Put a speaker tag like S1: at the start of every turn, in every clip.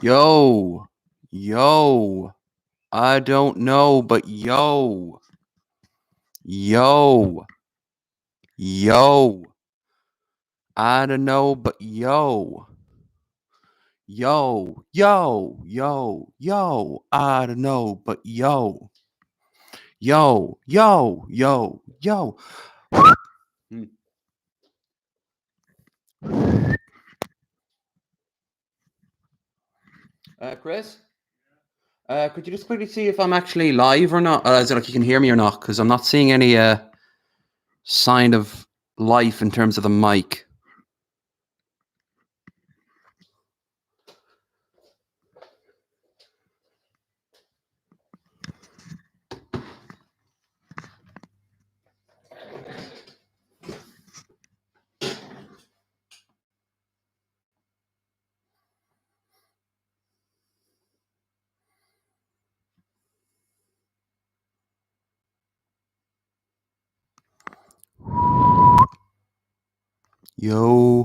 S1: Yo, yo, I don't know, but yo, yo, I don't know, but yo, I don't know, but yo. Hmm. Chris, could you just quickly see if I'm actually live or not? Is it like you can hear me or not? Because I'm not seeing any sign of life in terms of the mic. Yo.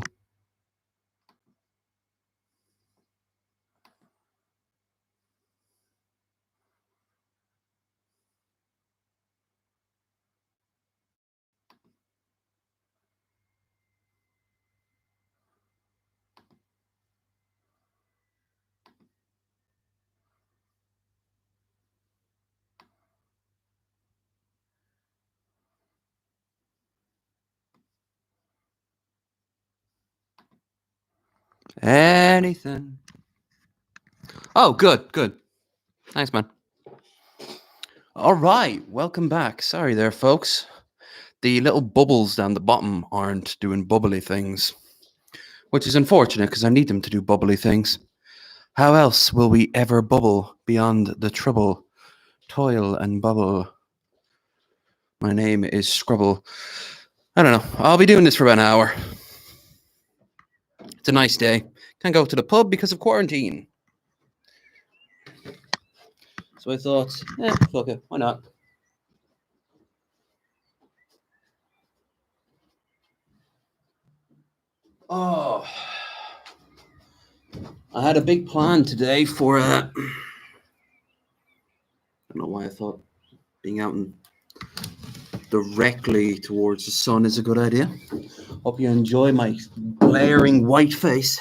S1: Anything. Oh, good. Thanks, man. All right, welcome back. Sorry there, folks. The little bubbles down the bottom aren't doing bubbly things, which is unfortunate because I need them to do bubbly things. How else will we ever bubble beyond the trouble, toil, and bubble? My name is Scrubble. I don't know. I'll be doing this for about an hour. It's a nice day. Can't go to the pub because of quarantine. So I thought, fuck it, why not? Oh, I had a big plan today for. I don't know why I thought being out and directly towards the sun is a good idea. Hope you enjoy my glaring white face.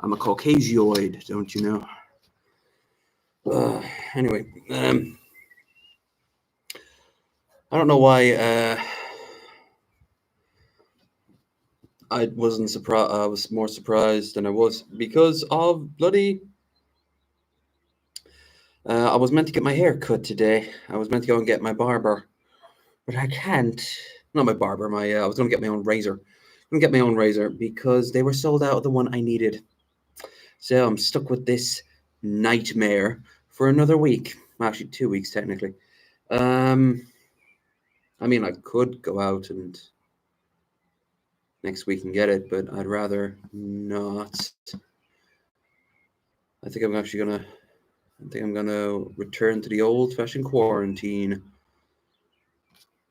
S1: I'm a Caucasioid, don't you know? Anyway, I don't know why I wasn't surprised. I was more surprised than I was because of bloody. I was meant to get my hair cut today. I was meant to go and get my barber, but I can't. Not my barber. I was going to get my own razor. I'm going to get my own razor because they were sold out of the one I needed. So I'm stuck with this nightmare for another week. Actually, 2 weeks technically. I mean, I could go out and next week and get it, but I'd rather not. I think I'm actually gonna. I think I'm gonna return to the old-fashioned quarantine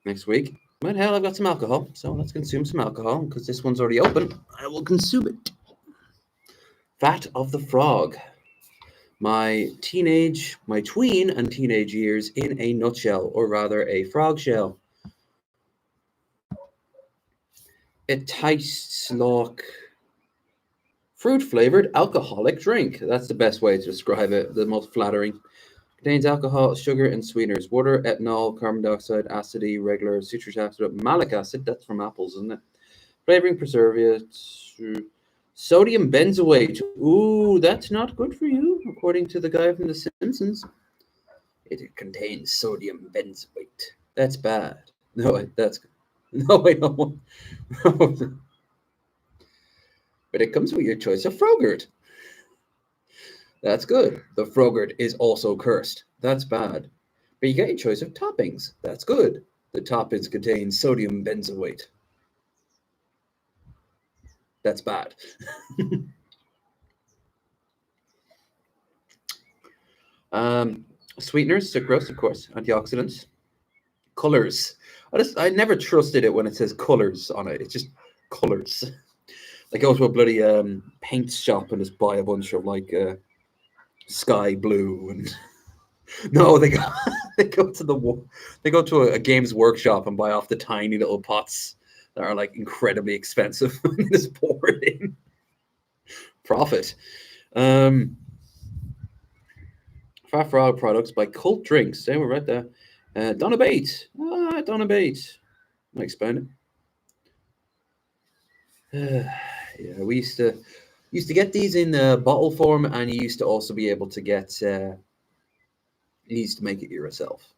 S1: next week. But hell, I've got some alcohol, so let's consume some alcohol because this one's already open. I will consume it. Fat of the Frog. My tween and teenage years in a nutshell, or rather a frog shell. It tastes like fruit-flavored alcoholic drink. That's the best way to describe it, the most flattering. Contains alcohol, sugar, and sweeteners. Water, ethanol, carbon dioxide, acid, regular, citric acid, malic acid. That's from apples, isn't it? Flavoring, preservatives, sodium benzoate. Ooh, that's not good for you, according to the guy from The Simpsons. It contains sodium benzoate. That's bad. No, wait, that's good. No, wait, no. But it comes with your choice of Frogurt. That's good. The Frogurt is also cursed. That's bad. But you get your choice of toppings. That's good. The toppings contain sodium benzoate. That's bad. Sweeteners, sucrose, of course, antioxidants, colors. I never trusted it when it says colors on it. It's just colors. Like go to a bloody paint shop and just buy a bunch of like sky blue, and no, they go they go to they go to a games workshop and buy off the tiny little pots that are like incredibly expensive and just pour it in. Profit. Um, Fat Frog products by Cult Drinks. They were right there. Donna Bates. Ah, Donna Bates. I explain it. Yeah, we used to get these in bottle form, and you used to also be able to get. You used to make it yourself.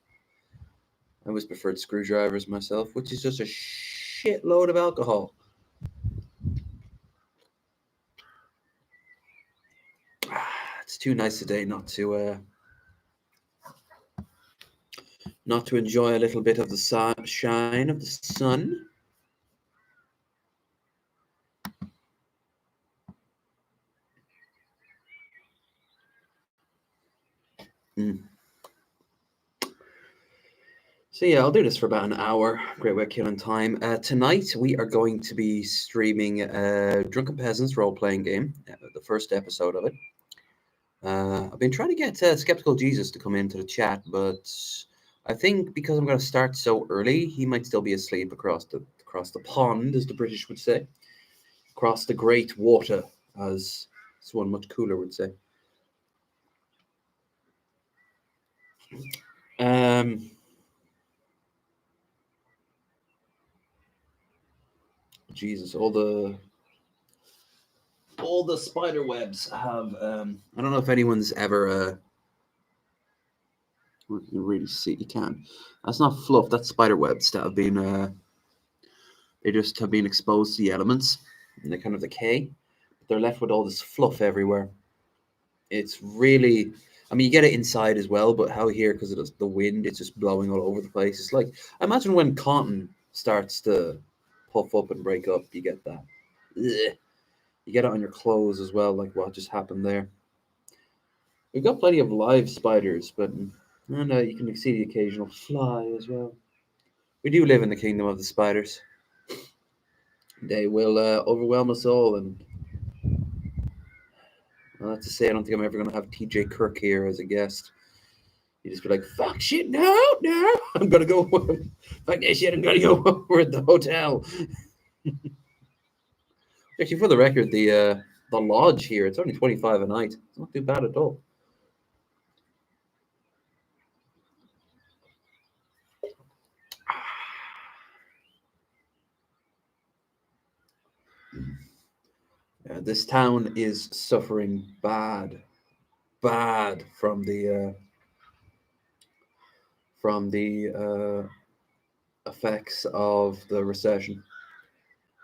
S1: I always preferred screwdrivers myself, which is just a shitload of alcohol. It's too nice today not to enjoy a little bit of the shine of the sun. Mm. So yeah, I'll do this for about an hour. Great way of killing time. Tonight we are going to be streaming Drunken Peasants role-playing game, the first episode of it. I've been trying to get Skeptical Jesus to come into the chat, but I think because I'm going to start so early, he might still be asleep across the pond, as the British would say, across the great water, as someone much cooler would say. Jesus, all the spider webs have. I don't know if anyone's ever. You really see, you can. That's not fluff. That's spider webs that have been. They just have been exposed to the elements, and they kind of decay. They're left with all this fluff everywhere. It's really. I mean, you get it inside as well, but how here, because of the wind, it's just blowing all over the place. It's like, imagine when cotton starts to puff up and break up, you get that. Ugh. You get it on your clothes as well, like what just happened there. We've got plenty of live spiders, but and you can see the occasional fly as well. We do live in the kingdom of the spiders. They will overwhelm us all, and I have to say, I don't think I'm ever going to have TJ Kirk here as a guest. You just be like, fuck shit, no, I'm going to go, fuck that shit, I'm going to go over at the hotel. Actually, for the record, the lodge here, it's only 25 a night. It's not too bad at all. This town is suffering bad from the effects of the recession.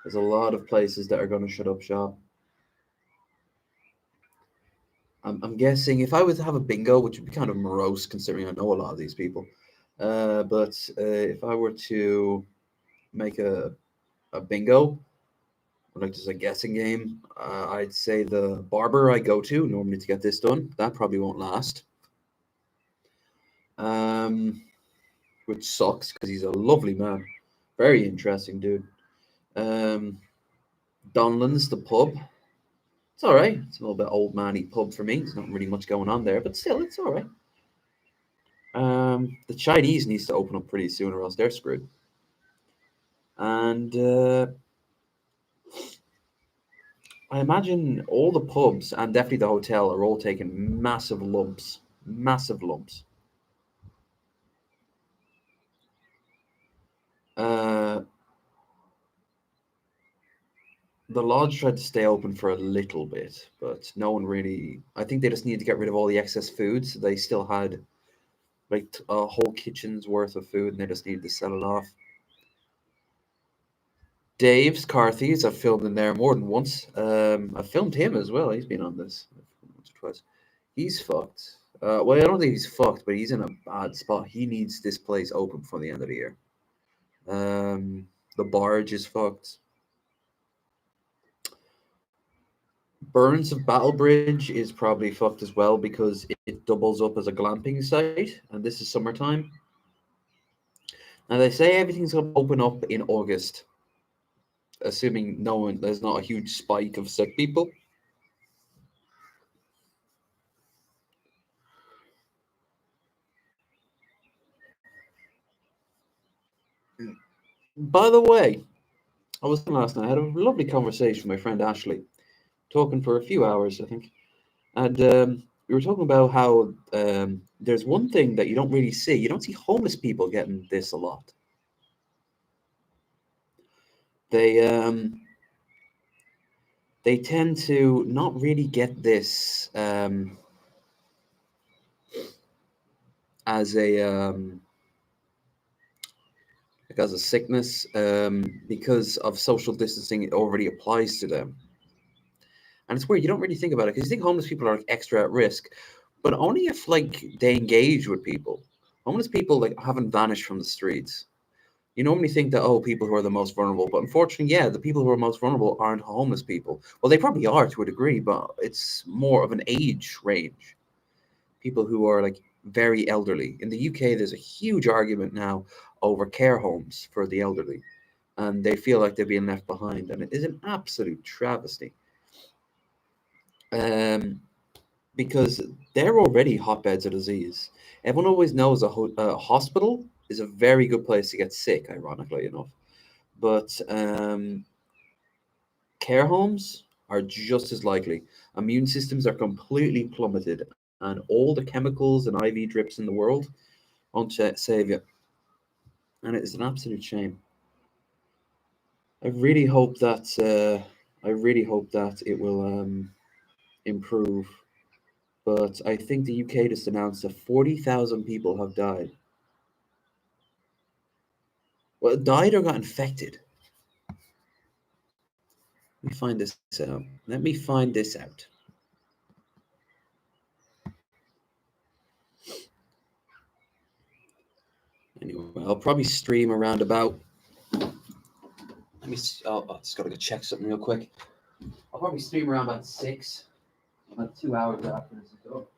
S1: There's a lot of places that are going to shut up shop. I'm guessing if I was to have a bingo, which would be kind of morose considering I know a lot of these people, but if I were to make a bingo, like just a guessing game, I'd say the barber I go to normally to get this done, that probably won't last. Which sucks because he's a lovely man, very interesting dude. Donlan's the pub. It's all right. It's a little bit old manny pub for me. There's not really much going on there, but still, it's all right. The Chinese needs to open up pretty soon, or else they're screwed. And I imagine all the pubs and definitely the hotel are all taking massive lumps. Massive lumps. The lodge tried to stay open for a little bit, but no one really. I think they just needed to get rid of all the excess food. So they still had like a whole kitchen's worth of food, and they just needed to sell it off. Dave's Car Thieves, I've filmed in there more than once. I've filmed him as well. He's been on this once or twice. He's fucked. Well, I don't think he's fucked, but he's in a bad spot. He needs this place open before the end of the year. The barge is fucked. Burns of Battle Bridge is probably fucked as well because it doubles up as a glamping site, and this is summertime. And they say everything's going to open up in August, assuming there's not a huge spike of sick people. By the way, I was last night. I had a lovely conversation with my friend Ashley, talking for a few hours, I think, and we were talking about how there's one thing that you don't really see. You don't see homeless people getting this a lot. They they tend to not really get this as a like as a sickness because of social distancing. It already applies to them, and it's weird. You don't really think about it because you think homeless people are like extra at risk, but only if like they engage with people. Homeless people like haven't vanished from the streets. You normally think that, oh, people who are the most vulnerable, but unfortunately, yeah, the people who are most vulnerable aren't homeless people. Well, they probably are to a degree, but it's more of an age range. People who are like very elderly. In the UK, there's a huge argument now over care homes for the elderly, and they feel like they're being left behind, and it is an absolute travesty. Um, because they're already hotbeds of disease. Everyone always knows a hospital is a very good place to get sick, ironically enough. But care homes are just as likely. Immune systems are completely plummeted, and all the chemicals and IV drips in the world won't save you. And it is an absolute shame. I really hope that it will improve. But I think the UK just announced that 40,000 people have died. Well, died or got infected. Let me find this out. Let me find this out. Anyway, I'll probably stream around about. Let me. I just gotta go check something real quick. I'll probably stream around about 6, about 2 hours after this is up.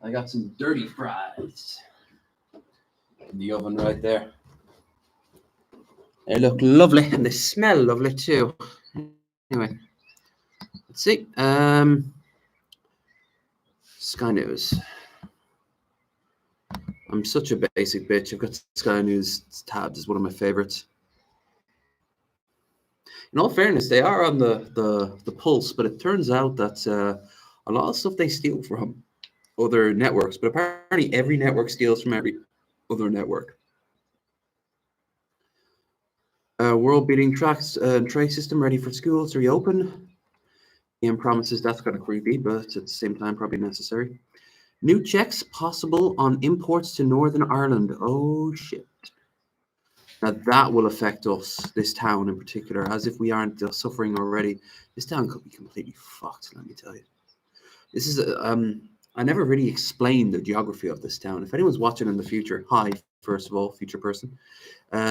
S1: I got some dirty fries in the oven right there. They look lovely and they smell lovely too. Anyway, let's see. Sky News. I'm such a basic bitch. I've got Sky News tabs as one of my favorites. In all fairness, they are on the pulse, but it turns out that a lot of stuff they steal from other networks. But apparently, every network steals from every other network. World-beating tracks tray system ready for schools to reopen. Ian promises that's kind of creepy, but at the same time, probably necessary. New checks possible on imports to Northern Ireland. Oh shit. Now that will affect us, this town in particular, as if we aren't suffering already. This town could be completely fucked, let me tell you. This is I never really explained the geography of this town. If anyone's watching in the future, hi, first of all, future person.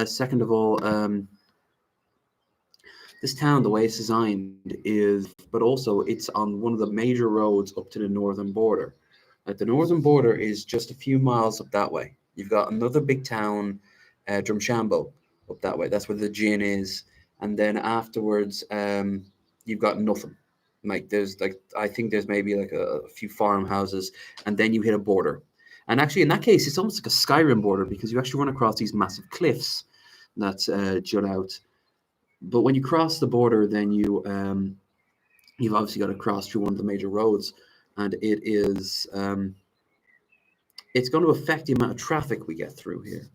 S1: Second of all, this town, the way it's designed is, but also it's on one of the major roads up to the northern border. Like the northern border is just a few miles up that way. You've got another big town, Drumshambo, up that way. That's where the gin is, and then afterwards, you've got nothing. Like there's like I think there's maybe like a few farmhouses, and then you hit a border. And actually, in that case, it's almost like a Skyrim border because you actually run across these massive cliffs that jut out. But when you cross the border, then you've obviously got to cross through one of the major roads, and it's going to affect the amount of traffic we get through here.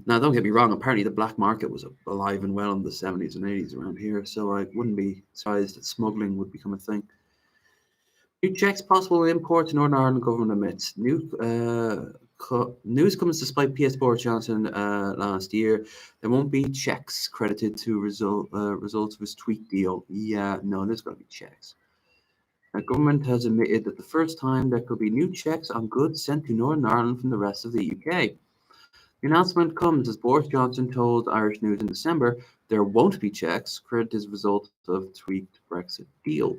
S1: Now, don't get me wrong. Apparently, the black market was alive and well in the 70s and 80s around here, so I wouldn't be surprised that smuggling would become a thing. New checks possible import to Northern Ireland government admits. News comes despite PS Boris Johnson last year. There won't be checks credited to results of his tweet deal. Yeah, no, there's going to be checks. The government has admitted that the first time there could be new checks on goods sent to Northern Ireland from the rest of the UK. The announcement comes as Boris Johnson told Irish News in December There won't be checks. Current is a result of tweaked Brexit deal.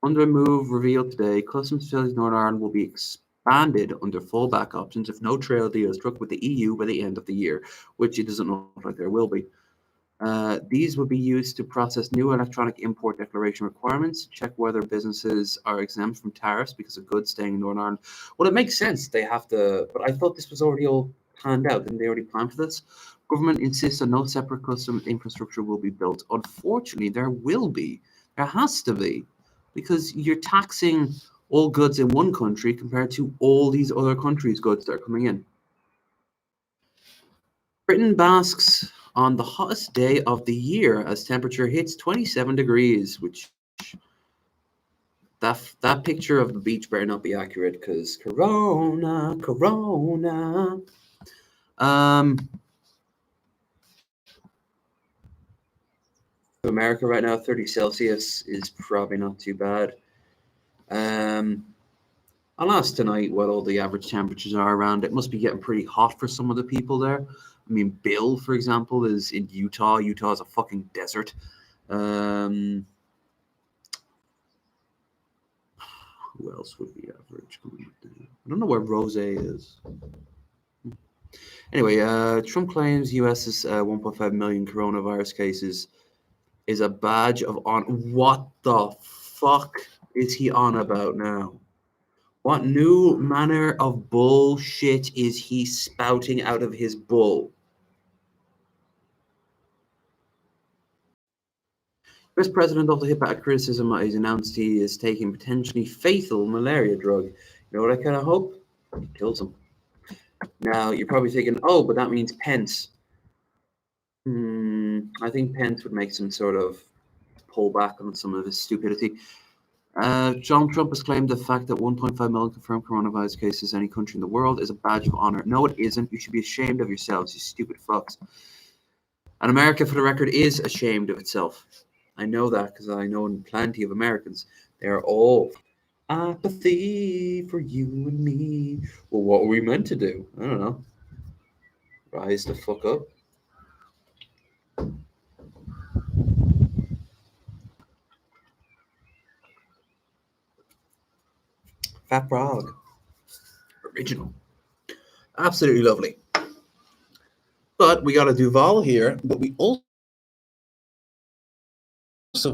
S1: Under a move revealed today, customs facilities in Northern Ireland will be expanded under fallback options if no trade deal is struck with the EU by the end of the year, which it doesn't look like there will be. These will be used to process new electronic import declaration requirements, check whether businesses are exempt from tariffs because of goods staying in Northern Ireland. Well, it makes sense they have to, but I thought this was already all planned out. Didn't they already plan for this? Government insists on no separate custom infrastructure will be built. Unfortunately, there will be. There has to be, because you're taxing all goods in one country compared to all these other countries' goods that are coming in. Britain basks on the hottest day of the year as temperature hits 27 degrees, which that picture of the beach better not be accurate because Corona. America right now, 30 Celsius is probably not too bad. I'll ask tonight what all the average temperatures are around. It must be getting pretty hot for some of the people there. I mean, Bill, for example, is in Utah. Utah is a fucking desert. Who else would be average? I don't know where Rose is. Anyway, Trump claims U.S.'s 1.5 million coronavirus cases is a badge of honor. What the fuck is he on about now? What new manner of bullshit is he spouting out of his bull? US President also hit back criticism. He's announced he is taking potentially fatal malaria drug. You know what I kind of hope? He kills him. Now, you're probably thinking, oh, but that means Pence. I think Pence would make some sort of pull back on some of his stupidity. Donald Trump has claimed the fact that 1.5 million confirmed coronavirus cases in any country in the world is a badge of honor. No, it isn't. You should be ashamed of yourselves, you stupid fucks. And America, for the record, is ashamed of itself. I know that because I know plenty of Americans. They're all apathy for you and me. Well, what are we meant to do? I don't know. Rise the fuck up. Fat Frog. Original. Absolutely lovely. But we got a Duval here, but we also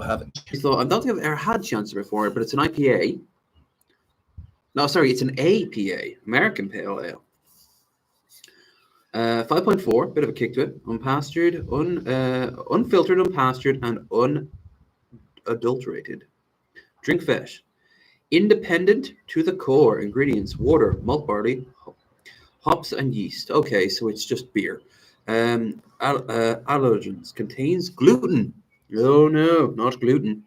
S1: have it. So I don't think I've ever had Chancer before, but it's an IPA. No, sorry, it's an APA, American Pale Ale. 5.4, bit of a kick to it. Unpastured, unfiltered, unpastured, and unadulterated. Drink fresh. Independent to the core. Ingredients: water, malt barley, hops, and yeast. Okay, so it's just beer. Allergens. Contains gluten. Oh no, not gluten.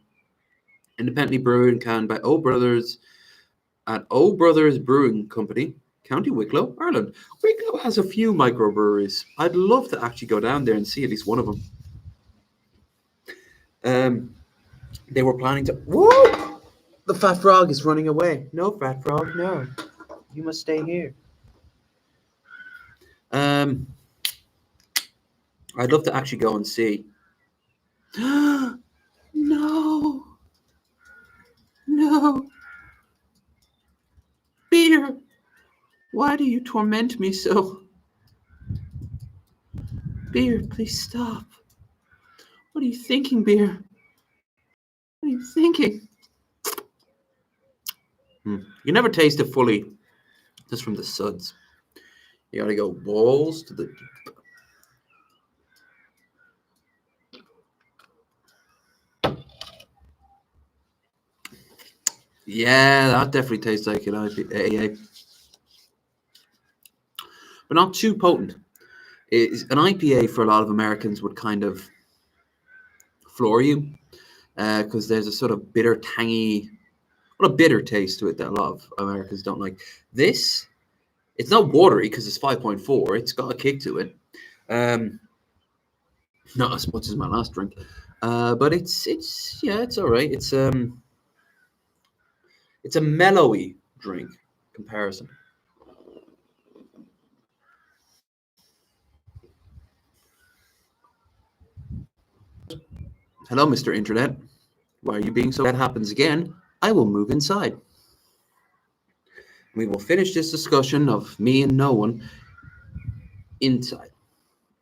S1: Independently brewed and canned by O Brothers at O Brothers Brewing Company, County Wicklow, Ireland. Wicklow has a few microbreweries. I'd love to actually go down there and see at least one of them. They were planning to. Whoa! The fat frog is running away. No, fat frog, no. You must stay here. I'd love to actually go and see. No. No. Beer, why do you torment me so? Beer, please stop. What are you thinking, Beer? What are you thinking? You never taste it fully, just from the suds. You gotta go balls to the. Yeah, that definitely tastes like an IPA, but not too potent. It's an IPA for a lot of Americans would kind of floor you because there's a sort of bitter, tangy, a bitter taste to it that a lot of Americans don't like. This, it's not watery because it's 5.4. It's got a kick to it. Not as much as my last drink, but it's all right. It's a mellowy drink comparison. Hello, Mr. Internet. Why are you being so? If that happens again, I will move inside. We will finish this discussion of me and no one inside.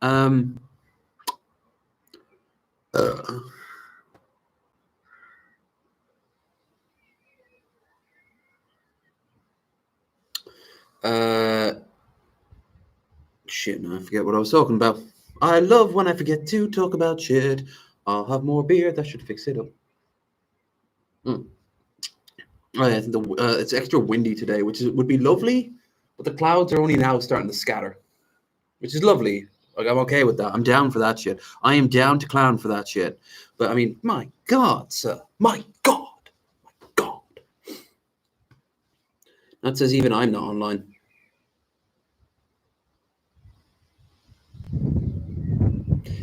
S1: Um, uh, uh, shit, now I forget what I was talking about. I love when I forget to talk about shit. I'll have more beer. That should fix it up. Mm. Oh, yeah, I think it's extra windy today, which would be lovely, but the clouds are only now starting to scatter, which is lovely. Like, I'm okay with that. I'm down for that shit. I am down to clown for that shit. But I mean, my God, sir, my God, God. That says even I'm not online.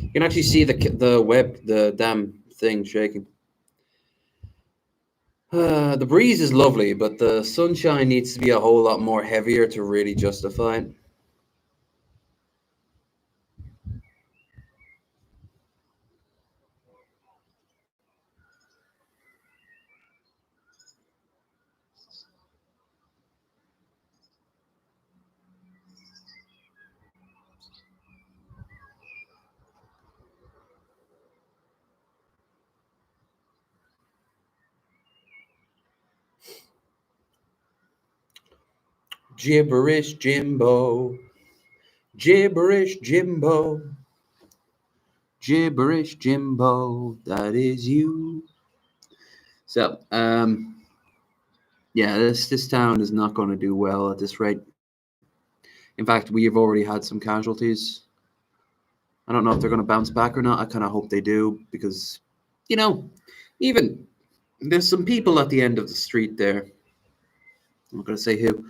S1: You can actually see the damn thing shaking. The breeze is lovely, but the sunshine needs to be a whole lot more heavier to really justify it. Gibberish Jimbo, gibberish Jimbo, gibberish Jimbo, that is you. So, yeah, this town is not going to do well at this rate. In fact, we have already had some casualties. I don't know if they're going to bounce back or not. I kind of hope they do because, you know, even there's some people at the end of the street there. I'm not going to say who,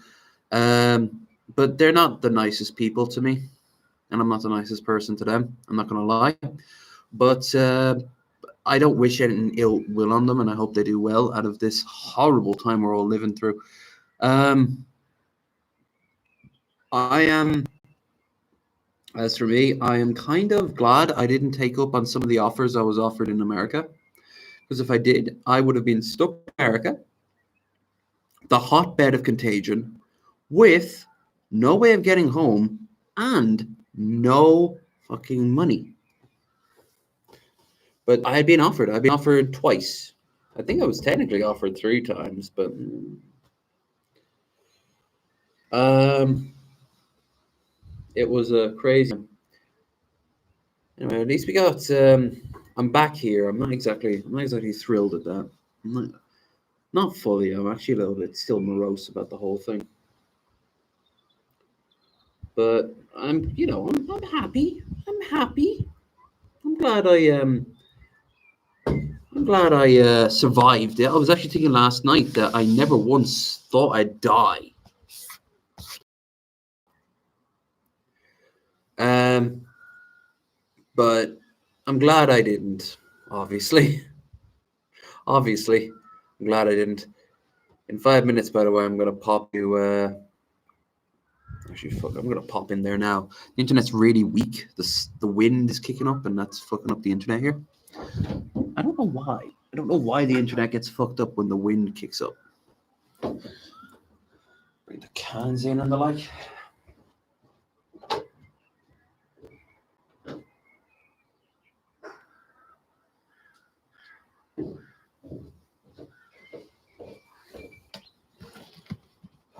S1: but they're not the nicest people to me, and I'm not the nicest person to them. I'm not going to lie, but I don't wish any ill will on them, and I hope they do well out of this horrible time we're all living through. Um, I am, as for me, I am kind of glad I didn't take up on some of the offers I was offered in America, because if I did, I would have been stuck in America, the hotbed of contagion, with no way of getting home and no fucking money. But I had been offered. I've been offered twice. I think I was technically offered 3 times, but um, it was a crazy. Anyway, at least we got. I'm back here. I'm not exactly thrilled at that. I'm not fully. I'm actually a little bit still morose about the whole thing. But I'm happy. I'm happy. I'm glad I survived it. I was actually thinking last night that I never once thought I'd die. Um, but I'm glad I didn't. Obviously, obviously, I'm glad I didn't. In 5 minutes, by the way, I'm gonna pop you. Actually, fuck, I'm gonna pop in there now. The internet's really weak. The wind is kicking up, and that's fucking up the internet here. I don't know why. I don't know why the internet gets fucked up when the wind kicks up. Bring the cans in and the like.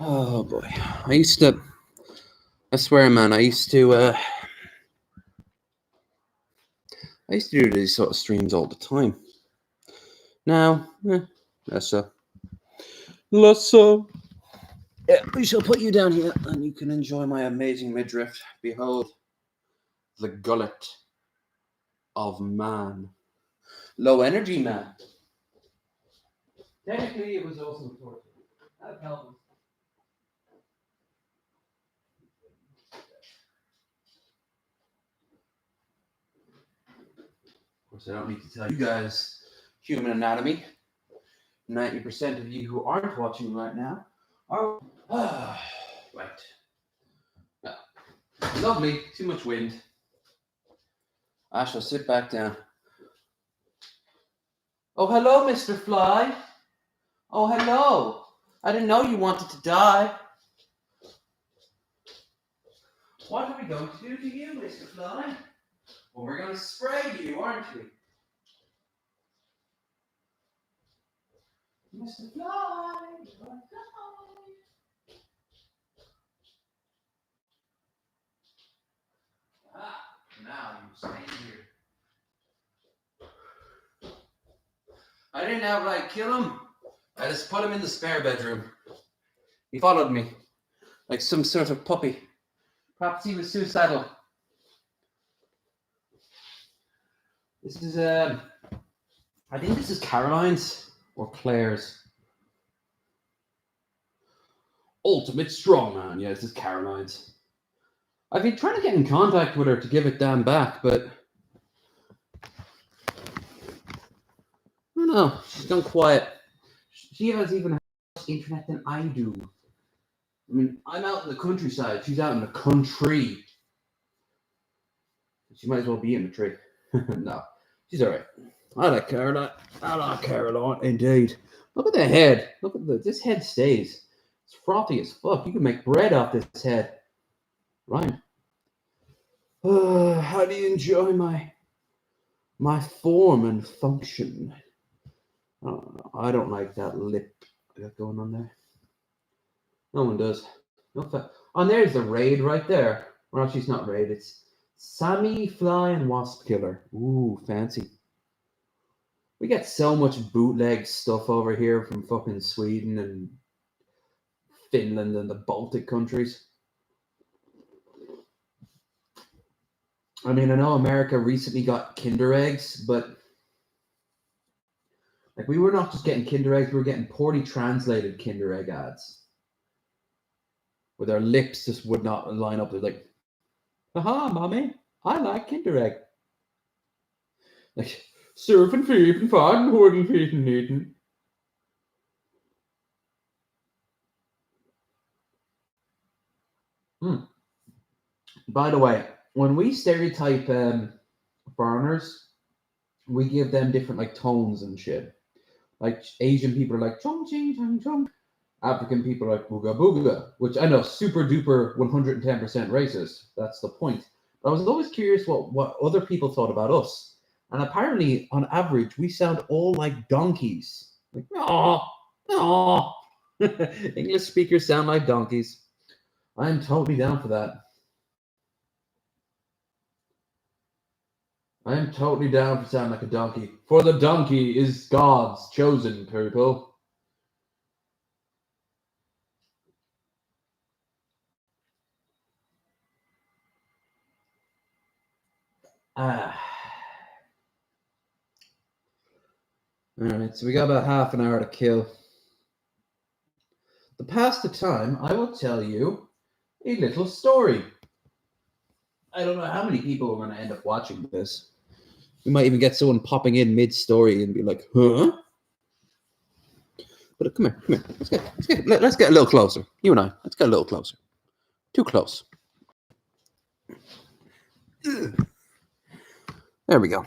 S1: Oh boy, I swear, man, I used to do these sort of streams all the time. Now, less so. Less so. Yeah, we shall put you down here, and you can enjoy my amazing midriff. Behold, the gullet of man. Low energy man. Technically, it was also torture. That helped. Of course, I don't need to tell you guys human anatomy. 90% of you who aren't watching right now are. Right. No. Lovely. Too much wind. I shall sit back down. Oh, hello, Mr. Fly. Oh, hello. I didn't know you wanted to die. What are we going to do to you, Mr. Fly? Well, we're going to spray you, aren't we? Mr. Fly, you're going to die. Ah, now you stay here. I didn't outright kill him. I just put him in the spare bedroom. He followed me like some sort of puppy. Perhaps he was suicidal. This is, I think this is Caroline's or Claire's. Ultimate Strongman. Yeah, this is Caroline's. I've been trying to get in contact with her to give it Dan back, but I don't know. She's gone quiet. She has even less internet than I do. I mean, I'm out in the countryside. She's out in the country. She might as well be in the tree. No, she's all right. I like Caroline. I like Caroline, indeed. Look at the head. Look at this head stays. It's frothy as fuck. You can make bread off this head. Right. How do you enjoy my form and function? I don't like that lip I got going on there. No one does. No oh, and there's the raid right there. Well, she's not raid. It's Sammy Fly and Wasp Killer. Ooh, fancy. We get so much bootleg stuff over here from fucking Sweden and Finland and the Baltic countries. I mean, I know America recently got Kinder eggs, but like we were not just getting Kinder eggs, we were getting poorly translated Kinder egg ads. Where their lips just would not line up. They're like, haha, mommy, I like Kinder egg. Like, surfing, feeding, farting, hoarding, feeding, eating. By the way, when we stereotype foreigners, we give them different like tones and shit. Like Asian people are like chong ching chong chong. African people are like booga booga, which I know super duper 110% racist. That's the point. But I was always curious what other people thought about us. And apparently, on average, we sound all like donkeys. Like, oh. English speakers sound like donkeys. I'm totally down for that. I am totally down for sound like a donkey. For the donkey is God's chosen people. All right, so we got about half an hour to kill. To pass the time, I will tell you a little story. I don't know how many people are going to end up watching this. We might even get someone popping in mid-story and be like, huh? But come here. Let's get a little closer. You and I. Let's get a little closer. Too close. There we go.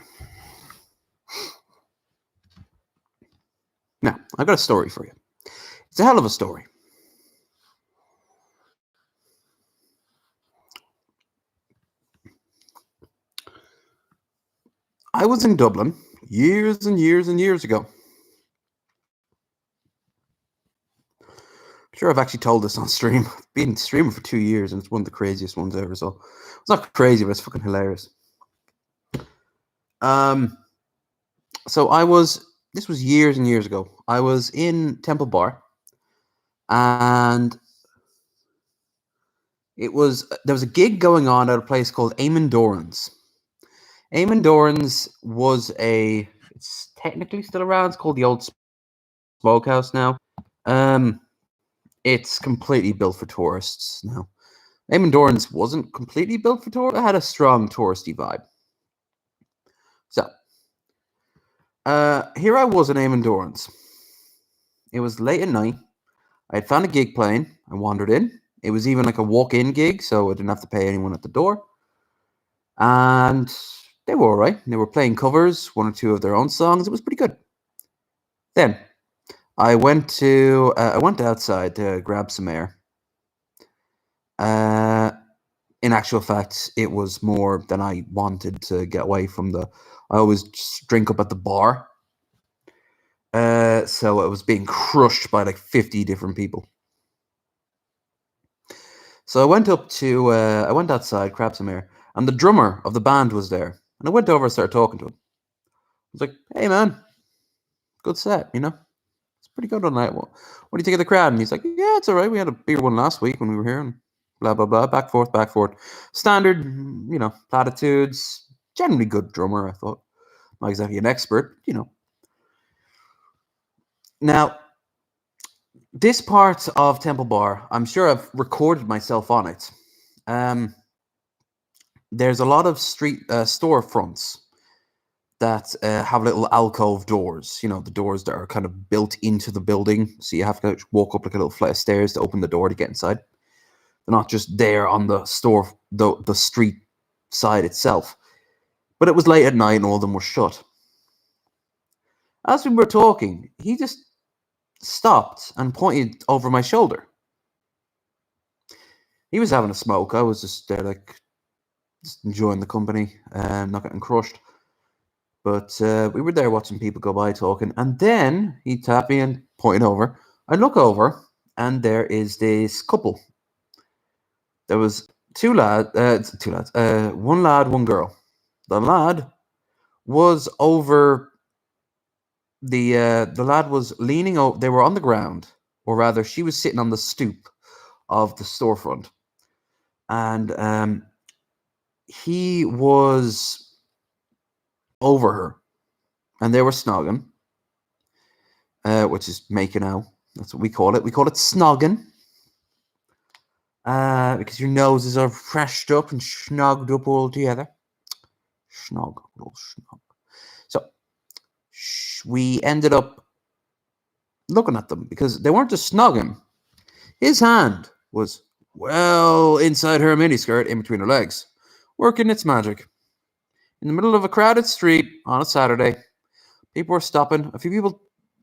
S1: Now, I've got a story for you. It's a hell of a story. I was in Dublin years and years and years ago. I'm sure I've actually told this on stream. I've been streaming for 2 years and it's one of the craziest ones ever. So it's not crazy, but it's fucking hilarious. So this was years and years ago. I was in Temple Bar and there was a gig going on at a place called Eamon Doran's. Eamon Doran's was it's technically still around. It's called the Old Smokehouse now. It's completely built for tourists now. Eamon Doran's wasn't completely built for tourists. It had a strong touristy vibe. So, here I was at Eamon Doran's. It was late at night. I had found a gig playing. I wandered in. It was even like a walk-in gig, so I didn't have to pay anyone at the door. And they were all right. They were playing covers, one or two of their own songs. It was pretty good. Then I went outside to grab some air. In actual fact, it was more than I wanted to get away from the. I always just drink up at the bar, so it was being crushed by like 50 different people. So I went outside, grabbed some air, and the drummer of the band was there. And I went over and started talking to him. I was like, "Hey man, good set, you know? It's pretty good tonight. What do you think of the crowd?" And he's like, "Yeah, it's all right. We had a bigger one last week when we were here, and blah blah blah, back forth, back forth. Standard, platitudes. Generally good drummer, I thought. Not exactly an expert, you know." Now, this part of Temple Bar, I'm sure I've recorded myself on it. There's a lot of street storefronts that have little alcove doors. You know, the doors that are kind of built into the building, so you have to walk up like a little flight of stairs to open the door to get inside. They're not just there on the the street side itself. But it was late at night and all of them were shut. As we were talking, he just stopped and pointed over my shoulder. He was having a smoke. I was just there, like, just enjoying the company and not getting crushed. But we were there watching people go by talking, and then he tapped me and pointed over. I look over, and there is this couple. There was two lads, one lad, one girl. The lad was over the lad was leaning over. They were on the ground, or rather, she was sitting on the stoop of the storefront, and he was over her, and they were snogging, which is making out. That's what we call it. We call it snogging, because your noses are freshed up and snogged up all together. Snog, little snog. So we ended up looking at them because they weren't just snogging. His hand was well inside her miniskirt, in between her legs, working its magic. In the middle of a crowded street on a Saturday, people were stopping. A few people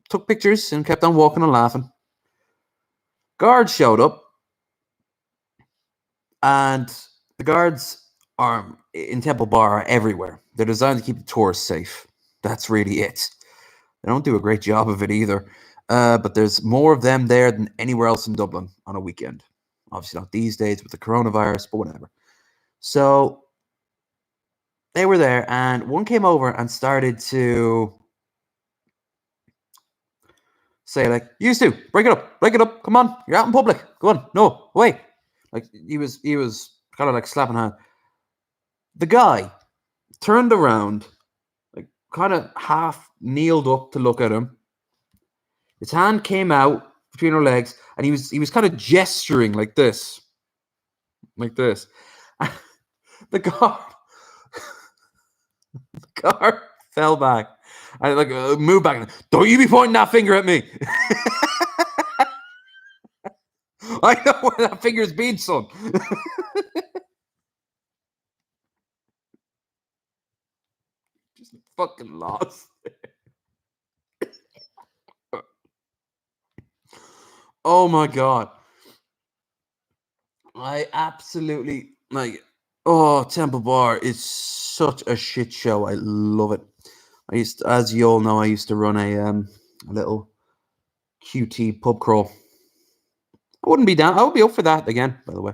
S1: took pictures and kept on walking and laughing. Guards showed up, and the guards are in Temple Bar are everywhere. They're designed to keep the tourists safe. That's really it. They don't do a great job of it either. But there's more of them there than anywhere else in Dublin on a weekend. Obviously not these days with the coronavirus, but whatever. So they were there, and one came over and started to say, like, "You two, break it up, come on, you're out in public, go on, no, wait." Like, he was kind of like slapping hand. The guy turned around, like, kind of half kneeled up to look at him. His hand came out between her legs, and he was kind of gesturing like this. Like this. The guard fell back. I like moved back. "Don't you be pointing that finger at me." I know where that finger's been, son. Just fucking lost. Oh my god. I absolutely like. Oh, Temple Bar is such a shit show. I love it. As you all know, I used to run a little QT pub crawl. I wouldn't be down. I would be up for that again. By the way,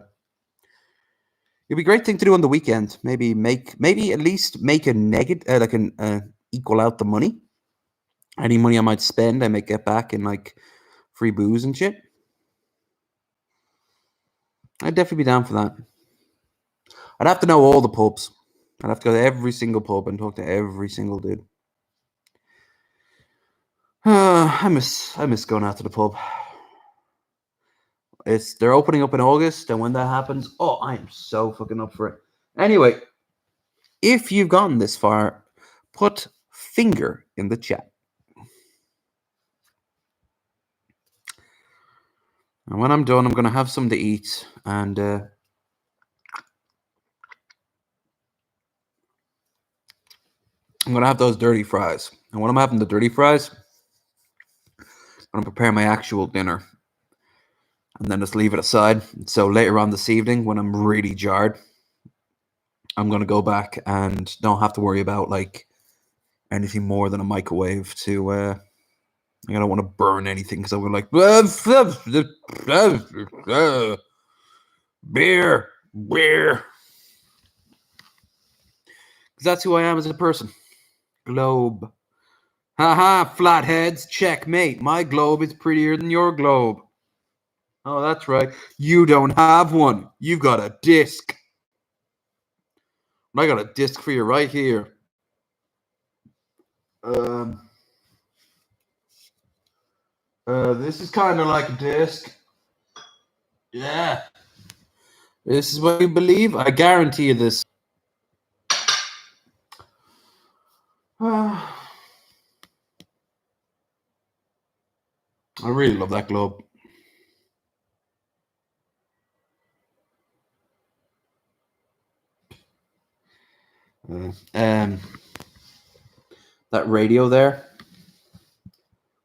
S1: it'd be a great thing to do on the weekend. Maybe at least make a negative, like an equal out the money. Any money I might spend, I might get back in like free booze and shit. I'd definitely be down for that. I'd have to know all the pubs. I'd have to go to every single pub and talk to every single dude. I miss going out to the pub. They're opening up in August, and when that happens, oh, I am so fucking up for it. Anyway, if you've gotten this far, put finger in the chat. And when I'm done, I'm gonna have something to eat, and I'm gonna have those dirty fries. And when I'm having the dirty fries, I'm going to prepare my actual dinner and then just leave it aside. So later on this evening, when I'm really jarred, I'm going to go back and don't have to worry about like anything more than a microwave to I don't want to burn anything because I'm going to like beer. Because that's who I am as a person. Globe. Haha, flatheads, checkmate. My globe is prettier than your globe. Oh, that's right. You don't have one. You've got a disc. I got a disc for you right here. This is kind of like a disc. Yeah. This is what you believe? I guarantee you this. I really love that globe. That radio there.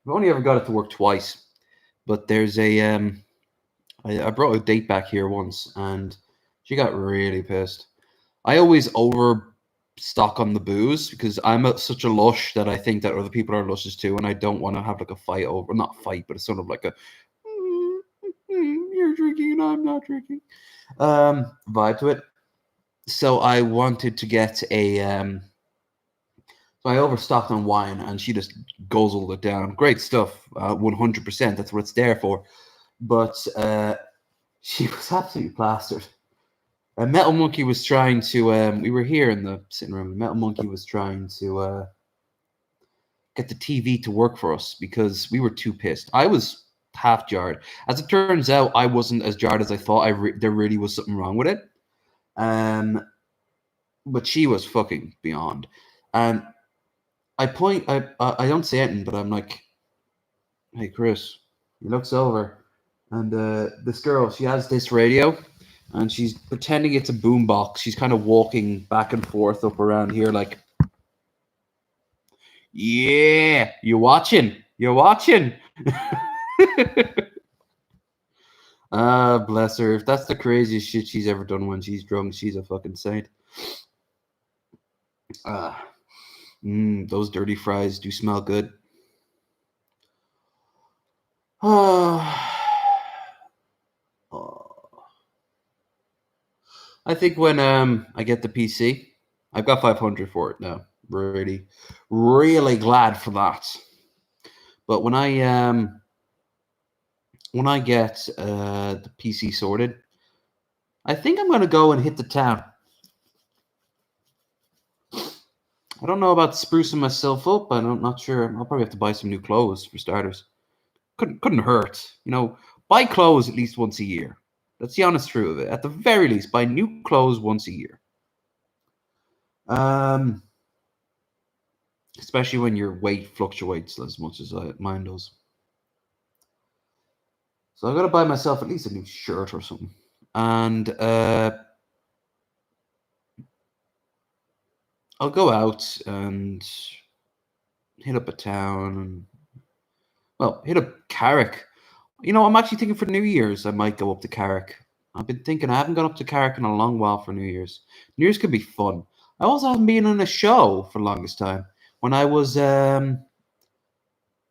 S1: I've only ever got it to work twice, but there's a I brought a date back here once, and she got really pissed. I always overstock on the booze because I'm such a lush that I think that other people are lushes too, and I don't want to have like a fight over, not fight, but it's sort of like a you're drinking and I'm not drinking vibe to it. So I wanted to get a so I overstocked on wine, and she just guzzled it down. Great stuff, 100%. That's what it's there for. But she was absolutely plastered. Metal Monkey was trying to. We were here in the sitting room. Metal Monkey was trying to get the TV to work for us because we were too pissed. I was half jarred. As it turns out, I wasn't as jarred as I thought. There really was something wrong with it. But she was fucking beyond. And I don't say anything, but I'm like, hey, Chris. He looks over, and this girl, she has this radio, and she's pretending it's a boombox. She's kind of walking back and forth up around here like, yeah, you're watching. Bless her. If that's the craziest shit she's ever done when she's drunk, she's a fucking saint. Those dirty fries do smell good. I think when I get the PC, I've got 500 for it now. Really, really glad for that. But when I get the PC sorted, I think I'm gonna go and hit the town. I don't know about sprucing myself up. I'm not sure. I'll probably have to buy some new clothes for starters. Couldn't hurt, Buy clothes at least once a year. That's the honest truth of it. At the very least, buy new clothes once a year. Especially when your weight fluctuates as much as mine does. So I got to buy myself at least a new shirt or something. And I'll go out and hit up a town and, hit up Carrick. I'm actually thinking for New Year's I might go up to Carrick. I've been thinking I haven't gone up to Carrick in a long while for New Year's. New Year's could be fun. I also haven't been in a show for the longest time. When I was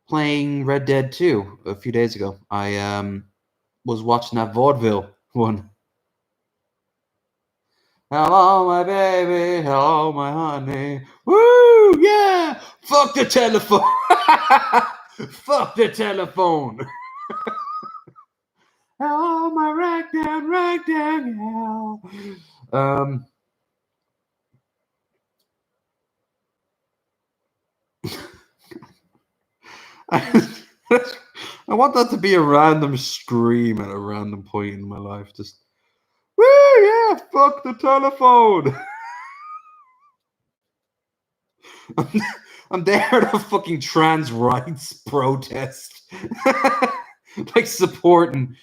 S1: playing Red Dead 2 a few days ago, I was watching that vaudeville one. Hello, my baby. Hello, my honey. Woo, yeah. Fuck the telephone. Fuck the telephone. Hello, my ragdown, hell. I want that to be a random scream at a random point in my life. Just, woo, yeah, fuck the telephone. I'm there at a fucking trans rights protest. Like supporting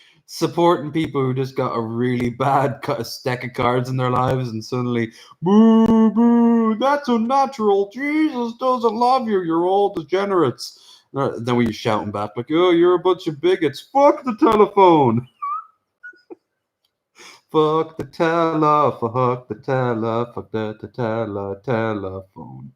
S1: people who just got a really bad stack of cards in their lives, and suddenly, boo, boo, that's unnatural. Jesus doesn't love you. You're all degenerates. Then we were shouting back like, "Oh, you're a bunch of bigots! Fuck the telephone! Fuck the fuck the fuck the telephone."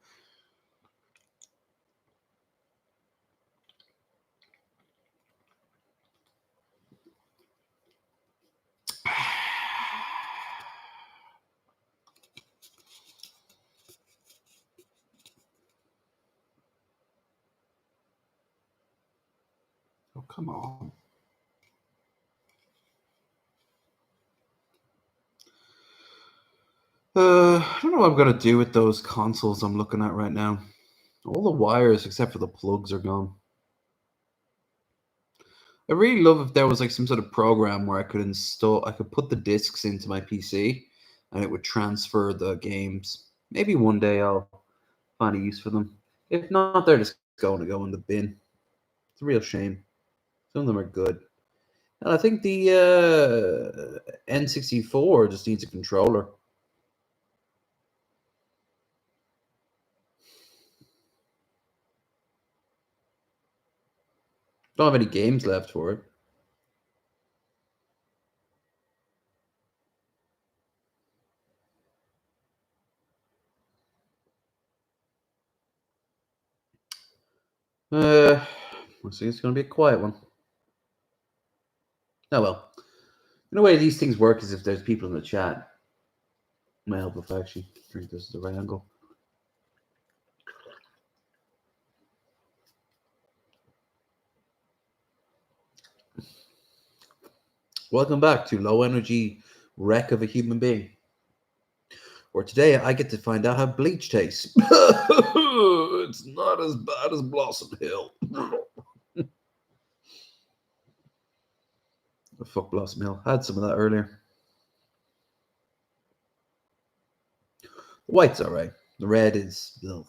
S1: Oh, come on. I don't know what I'm gonna do with those consoles I'm looking at right now. All the wires except for the plugs are gone. I really love if there was like some sort of program where I could put the discs into my PC and it would transfer the games. Maybe one day I'll find a use for them. If not, they're just going to go in the bin. It's a real shame. Some of them are good. And I think the N64 just needs a controller. Don't have any games left for it. We'll see. It's going to be a quiet one. Oh well. In a way, these things work is if there's people in the chat. It might help if I actually drink this at the right angle. Welcome back to Low Energy Wreck of a Human Being. Where today I get to find out how bleach tastes. It's not as bad as Blossom Hill. Oh, fuck Blossom Hill. I had some of that earlier. The white's alright. The red is. Ugh.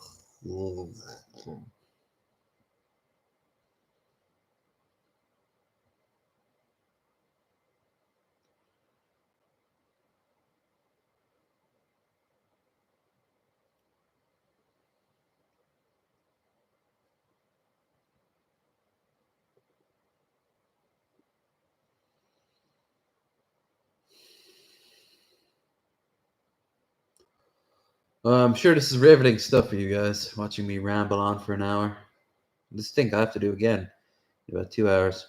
S1: I'm sure this is riveting stuff for you guys, watching me ramble on for an hour. This thing I have to do again in about 2 hours.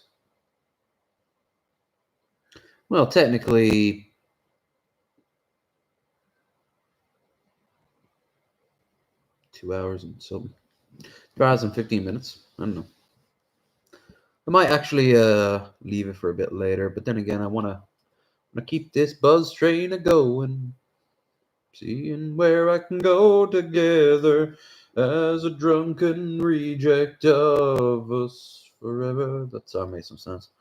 S1: Well, technically, 2 hours and something. 2 hours and 15 minutes. I don't know. I might actually leave it for a bit later, but then again, I want to keep this buzz train a going. Seeing where I can go together as a drunken reject of us forever. That song made some sense.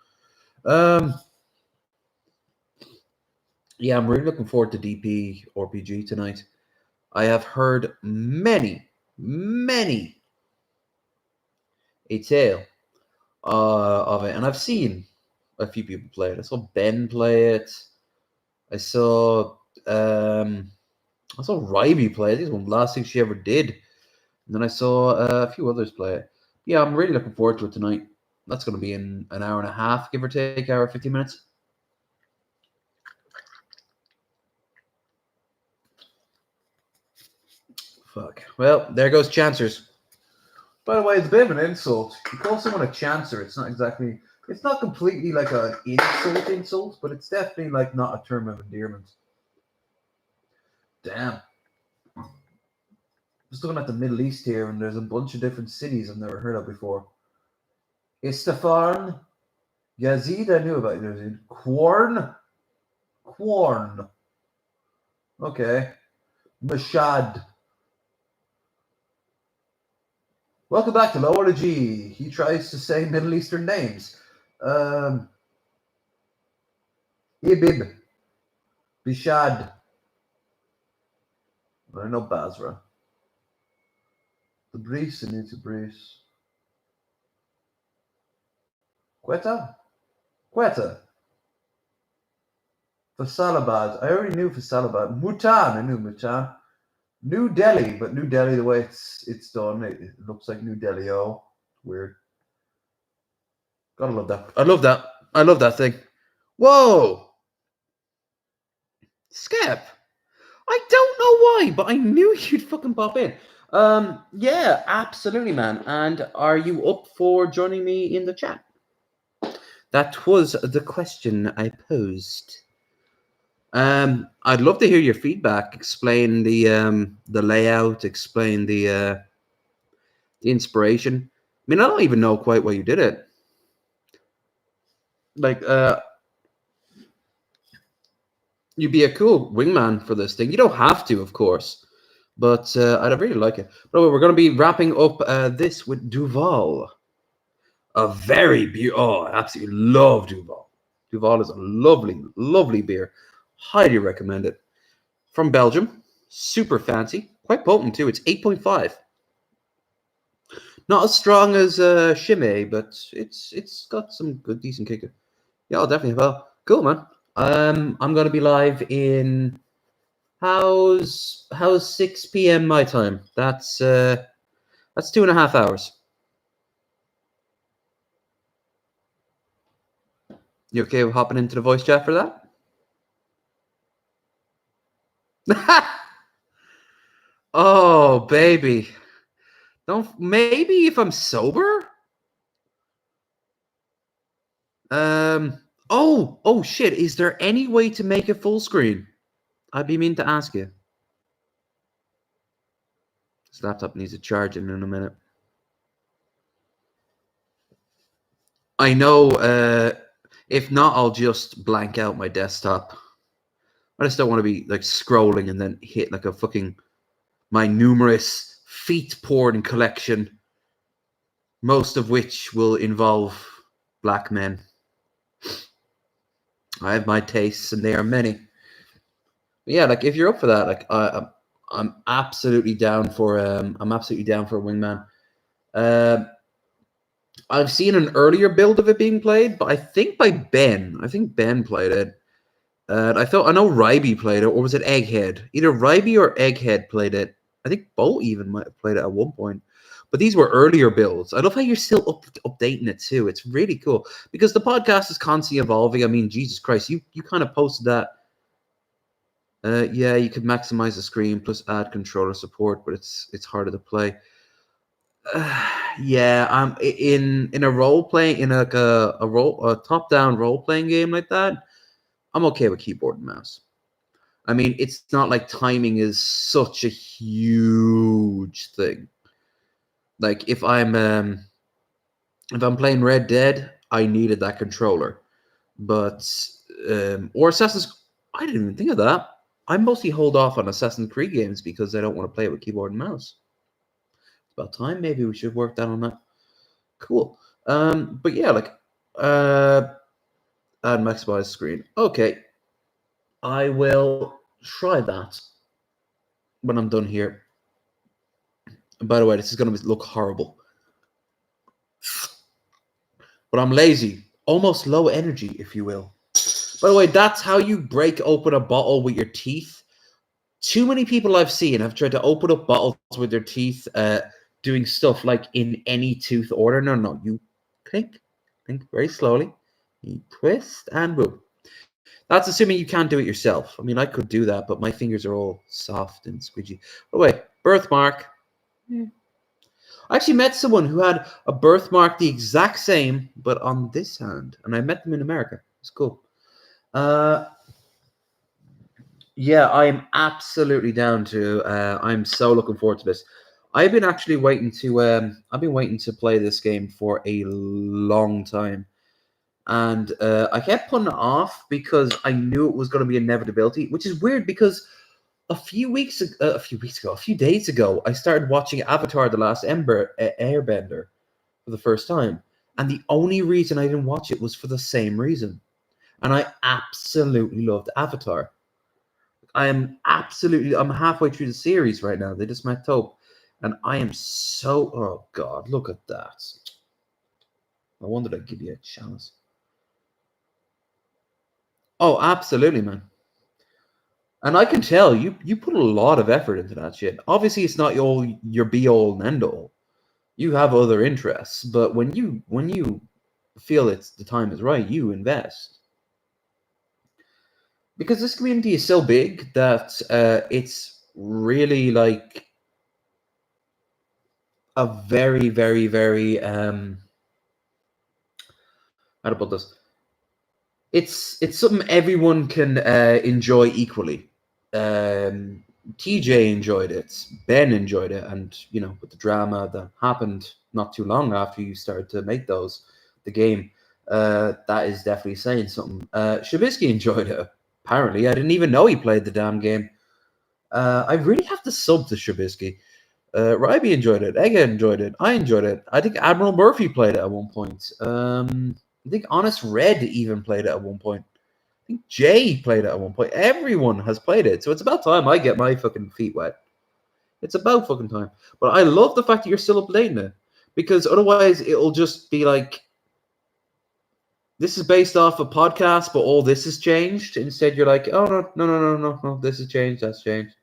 S1: Yeah, I'm really looking forward to DP RPG tonight. I have heard many a tale of it, and I've seen a few people play it. I saw Ben play it. I saw Ryby play it. This is one of the last things she ever did. And then I saw a few others play it. Yeah, I'm really looking forward to it tonight. That's going to be in an hour and a half, give or take, hour 15 minutes. Fuck. Well, there goes Chancers. By the way, it's a bit of an insult. You call someone a Chancer, it's not completely like an insult, but it's definitely like not a term of endearment. Damn. Just looking at the Middle East here, and there's a bunch of different cities I've never heard of before. Isfahan, Yazid, I knew about Yazid. Quorn. Okay. Mashhad. Welcome back to Lower G. He tries to say Middle Eastern names. Ibib. Bishad. I know Basra. The Breeze and it's a Breeze. Quetta? Faisalabad. I already knew Faisalabad. Mutan. I knew Mutan. New Delhi, but New Delhi, the way it's done, it looks like New Delhi. Oh, weird. Gotta love that. I love that. I love that thing. Whoa, Skep. I don't know why, but I knew you'd fucking pop in. Yeah, absolutely, man. And are you up for joining me in the chat? That was the question I posed. I'd love to hear your feedback. Explain the layout. Explain the inspiration. I mean, I don't even know quite why you did it. Like, you'd be a cool wingman for this thing. You don't have to, of course, but I'd really like it. But we're going to be wrapping up this with Duval. A very beautiful. Oh, I absolutely love Duval. Duval is a lovely, lovely beer. Highly recommend it. From Belgium. Super fancy. Quite potent, too. It's 8.5. Not as strong as Chimay, but it's got some good, decent kick. Yeah, I'll definitely have a. Cool, man. I'm going to be live in... How's 6 p.m. my time? That's 2.5 hours. You okay with hopping into the voice chat for that? Oh, baby. Don't maybe if I'm sober? Oh shit, is there any way to make it full screen? I'd be mean to ask you. This laptop needs a charge in a minute. I know, if not, I'll just blank out my desktop. I just don't want to be like scrolling and then hit like a fucking my numerous feet porn collection, most of which will involve black men. I have my tastes, and they are many. But yeah, like if you're up for that, like I'm absolutely down for a wingman. I've seen an earlier build of it being played, but I think by Ben. I think Ben played it. I know Ryby played it, or was it Egghead? Either Ryby or Egghead played it. I think Bo even might have played it at one point. But these were earlier builds. I love how you're still updating it too. It's really cool because the podcast is constantly evolving. I mean, Jesus Christ, you kind of posted that. Yeah, you could maximize the screen plus add controller support, but it's harder to play. Yeah, in a role playing in a top down role playing game like that, I'm okay with keyboard and mouse. I mean, it's not like timing is such a huge thing. Like if I'm playing Red Dead, I needed that controller. But or Assassin's, I didn't even think of that. I mostly hold off on Assassin's Creed games because I don't want to play it with keyboard and mouse. It's about time. Maybe we should work down on that. Cool. But yeah, like add maximize screen. Okay. I will try that when I'm done here. And by the way, this is going to look horrible. But I'm lazy. Almost low energy, if you will. By the way, that's how you break open a bottle with your teeth. Too many people I've seen have tried to open up bottles with their teeth, doing stuff like in any tooth order. No. You think very slowly. You twist and boom. That's assuming you can't do it yourself. I mean, I could do that, but my fingers are all soft and squidgy. Oh, wait. Birthmark. Yeah. I actually met someone who had a birthmark the exact same, but on this hand. And I met them in America. It's cool. Yeah, I am absolutely down to. I'm so looking forward to this. I've been actually waiting to. I've been waiting to play this game for a long time, and I kept putting it off because I knew it was going to be inevitability, which is weird because a few days ago, I started watching Avatar: The Last Airbender for the first time, and the only reason I didn't watch it was for the same reason, and I absolutely loved Avatar. I'm halfway through the series right now. They just met Taupe. And I am so, oh God, look at that. I wonder I'd give you a chance. Oh, absolutely, man. And I can tell you put a lot of effort into that shit. Obviously, it's not your be all and end all. You have other interests, but when you feel it's the time is right, you invest. Because this community is so big that it's really like a very, very, very how to put this? It's something everyone can enjoy equally. TJ enjoyed it, Ben enjoyed it, and with the drama that happened not too long after you started to make the game, that is definitely saying something. Shabisky enjoyed it. Apparently, I didn't even know he played the damn game. I really have to sub to Shabisky. Ryby enjoyed it. Ega enjoyed it. I enjoyed it. I think Admiral Murphy played it at one point. I think Honest Red even played it at one point. I think Jay played it at one point. Everyone has played it. So it's about time I get my fucking feet wet. It's about fucking time. But I love the fact that you're still updating it. Because otherwise it'll just be like, this is based off a podcast, but all this has changed. Instead, you're like, oh, no. This has changed. That's changed.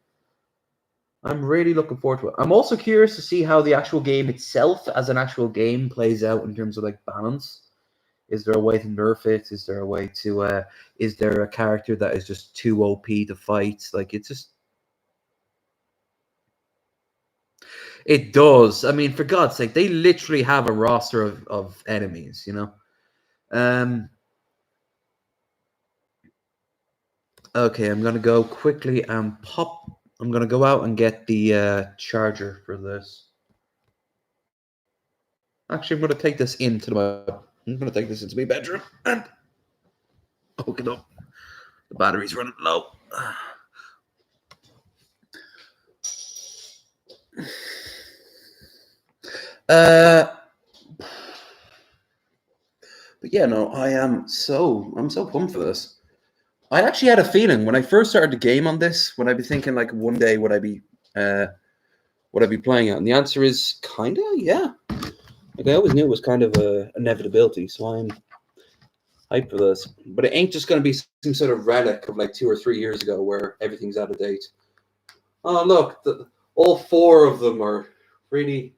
S1: I'm really looking forward to it. I'm also curious to see how the actual game itself, as an actual game, plays out in terms of like balance. Is there a way to nerf it? Is there a way to? Is there a character that is just too OP to fight? Like it's just. It does. I mean, for God's sake, they literally have a roster of enemies. Okay, I'm gonna go quickly and pop. I'm gonna go out and get the charger for this. Actually, I'm gonna take this into I'm gonna take this into my bedroom and hook it up. The battery's running low. But yeah, no, I'm so pumped for this. I actually had a feeling when I first started the game on this, would I be thinking like one day would I be playing it? And the answer is kinda, yeah. Like I always knew it was kind of a inevitability, so I'm hyped for this. But it ain't just gonna be some sort of relic of like 2 or 3 years ago where everything's out of date. Oh look, all 4 of them are really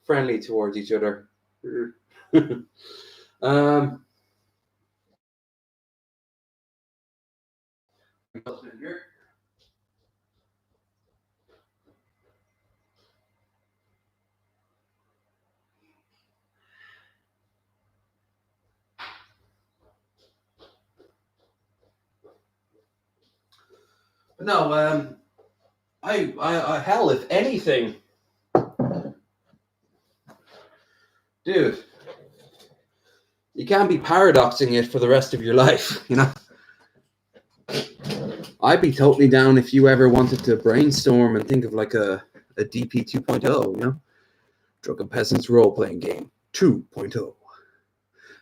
S1: friendly towards each other. No, I hell, if anything, dude, you can't be paradoxing it for the rest of your life, I'd be totally down if you ever wanted to brainstorm and think of like a DP 2.0, Drunken Peasants role-playing game 2.0.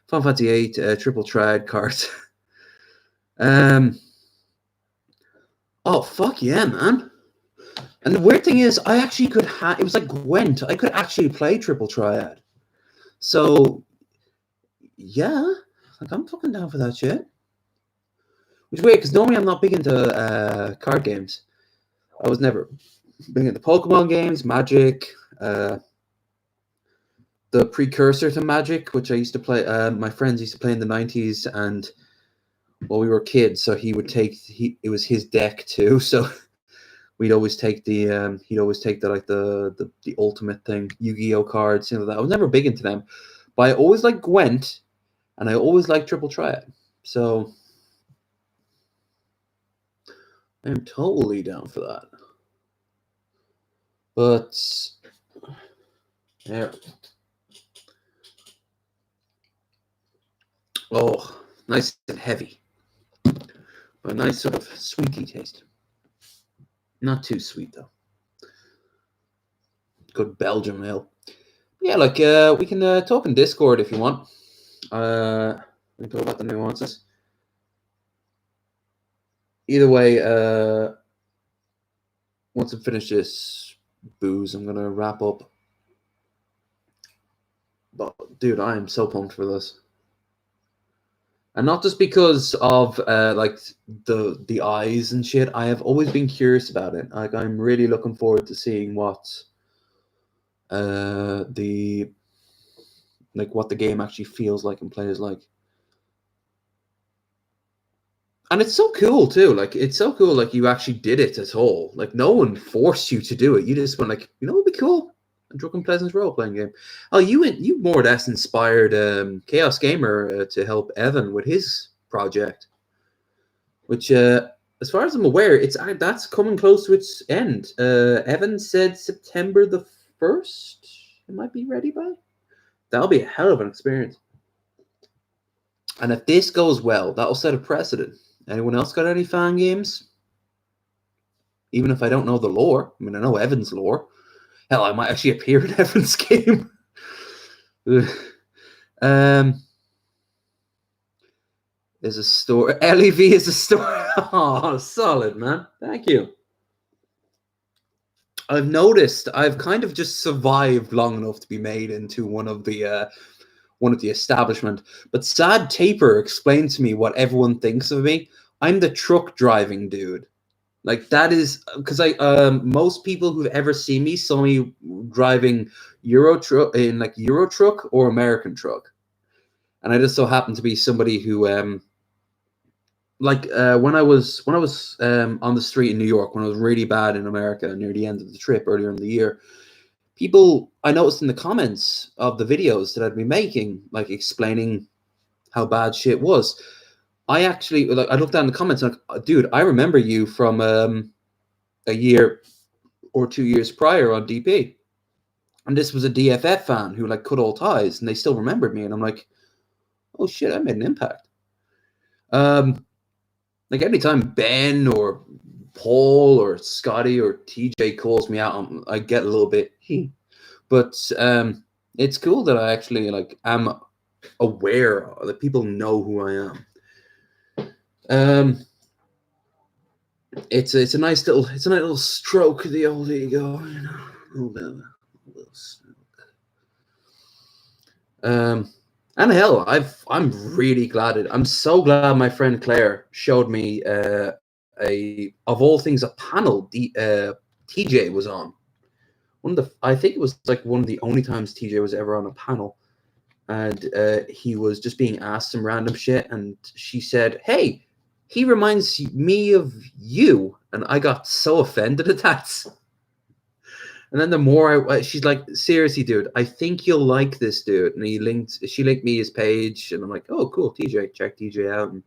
S1: Final Fantasy 8 triple triad cards. Oh, fuck yeah, man. And the weird thing is, I actually could it was like Gwent. I could actually play triple triad. So, yeah, like I'm fucking down for that shit. Which is weird, because normally I'm not big into card games. I was never big into Pokemon games, Magic, the precursor to Magic, which I used to play. My friends used to play in the 90s, and we were kids, so he would take it was his deck too. So we'd always take the he'd always take the ultimate thing, Yu-Gi-Oh cards, that. I was never big into them, but I always liked Gwent, and I always liked Triple Triad. So I'm totally down for that. But yeah. Oh, nice and heavy. But a nice sort of sweety taste. Not too sweet though. Good Belgian ale. Yeah, like we can talk in Discord if you want. We can talk about the nuances. Either way, once I finish this booze, I'm gonna wrap up. But dude, I am so pumped for this. And not just because of like the eyes and shit. I have always been curious about it. Like I'm really looking forward to seeing what the like what the game actually feels like and plays like. And it's so cool too. Like it's so cool. Like you actually did it at all. Like no one forced you to do it. You just went like, you know, it'd be cool. A Drunken Pleasance role playing game. Oh, you more or less inspired Chaos Gamer to help Evan with his project, which, as far as I'm aware, that's coming close to its end. Evan said September the 1st. It might be ready by. That'll be a hell of an experience. And if this goes well, that'll set a precedent. Anyone else got any fan games? Even if I don't know the lore. I mean, I know Evan's lore. Hell, I might actually appear in Evan's game. There's a story. LEV is a story. Oh, solid, man. Thank you. I've noticed I've kind of just survived long enough to be made into one of the establishment. But Sad Taper explained to me what everyone thinks of me. I'm the truck driving dude. Like that is because most people who've ever seen me saw me driving Euro truck or American truck, and I just so happened to be somebody who when I was on the street in New York when I was really bad in America near the end of the trip earlier in the year. People I noticed in the comments of the videos that I'd be making, like explaining how bad shit was. I actually I looked down the comments and like, dude, I remember you from a year or 2 years prior on DP, and this was a DFF fan who like cut all ties, and they still remembered me, and I'm like, oh shit, I made an impact. Like anytime Ben or Paul or Scotty or TJ calls me out, I get a little bit. But it's cool that I actually like am aware that people know who I am. It's a nice little stroke of the old ego, you know. A little stroke. And hell, I'm really glad I'm so glad my friend Claire showed me of all things a panel TJ was on. I think it was like one of the only times TJ was ever on a panel, and he was just being asked some random shit, and she said, "Hey, he reminds me of you," and I got so offended at that. And then the more she's like, seriously, dude, I think you'll like this dude. And she linked me his page, and I'm like, oh, cool, TJ, check TJ out. And,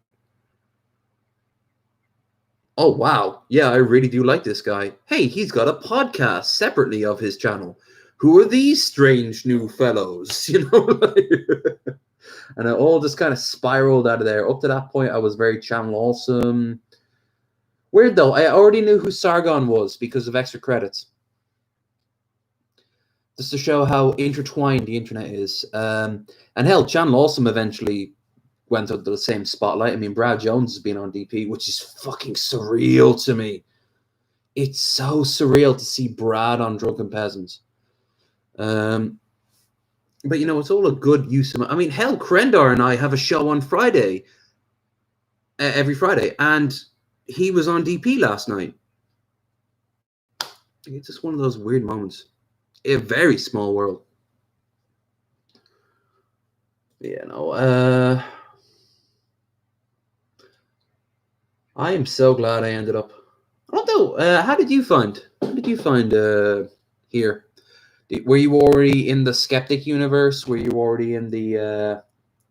S1: oh, wow. Yeah, I really do like this guy. Hey, he's got a podcast separately of his channel. Who are these strange new fellows? You know? And it all just kind of spiraled out of there. Up to that point, I was very channel awesome. Weird, though. I already knew who Sargon was because of extra credits. Just to show how intertwined the internet is. And hell, Channel Awesome eventually went under the same spotlight. I mean, Brad Jones has been on DP, which is fucking surreal to me. It's so surreal to see Brad on Drunken Peasants. But, you know, it's all a good use of... I mean, hell, Krendar and I have a show on Friday. Every Friday. And he was on DP last night. It's just one of those weird moments. A very small world. Yeah, no. I am so glad I ended up. Although, how did you find here? Were you already in the skeptic universe? Were you already in the?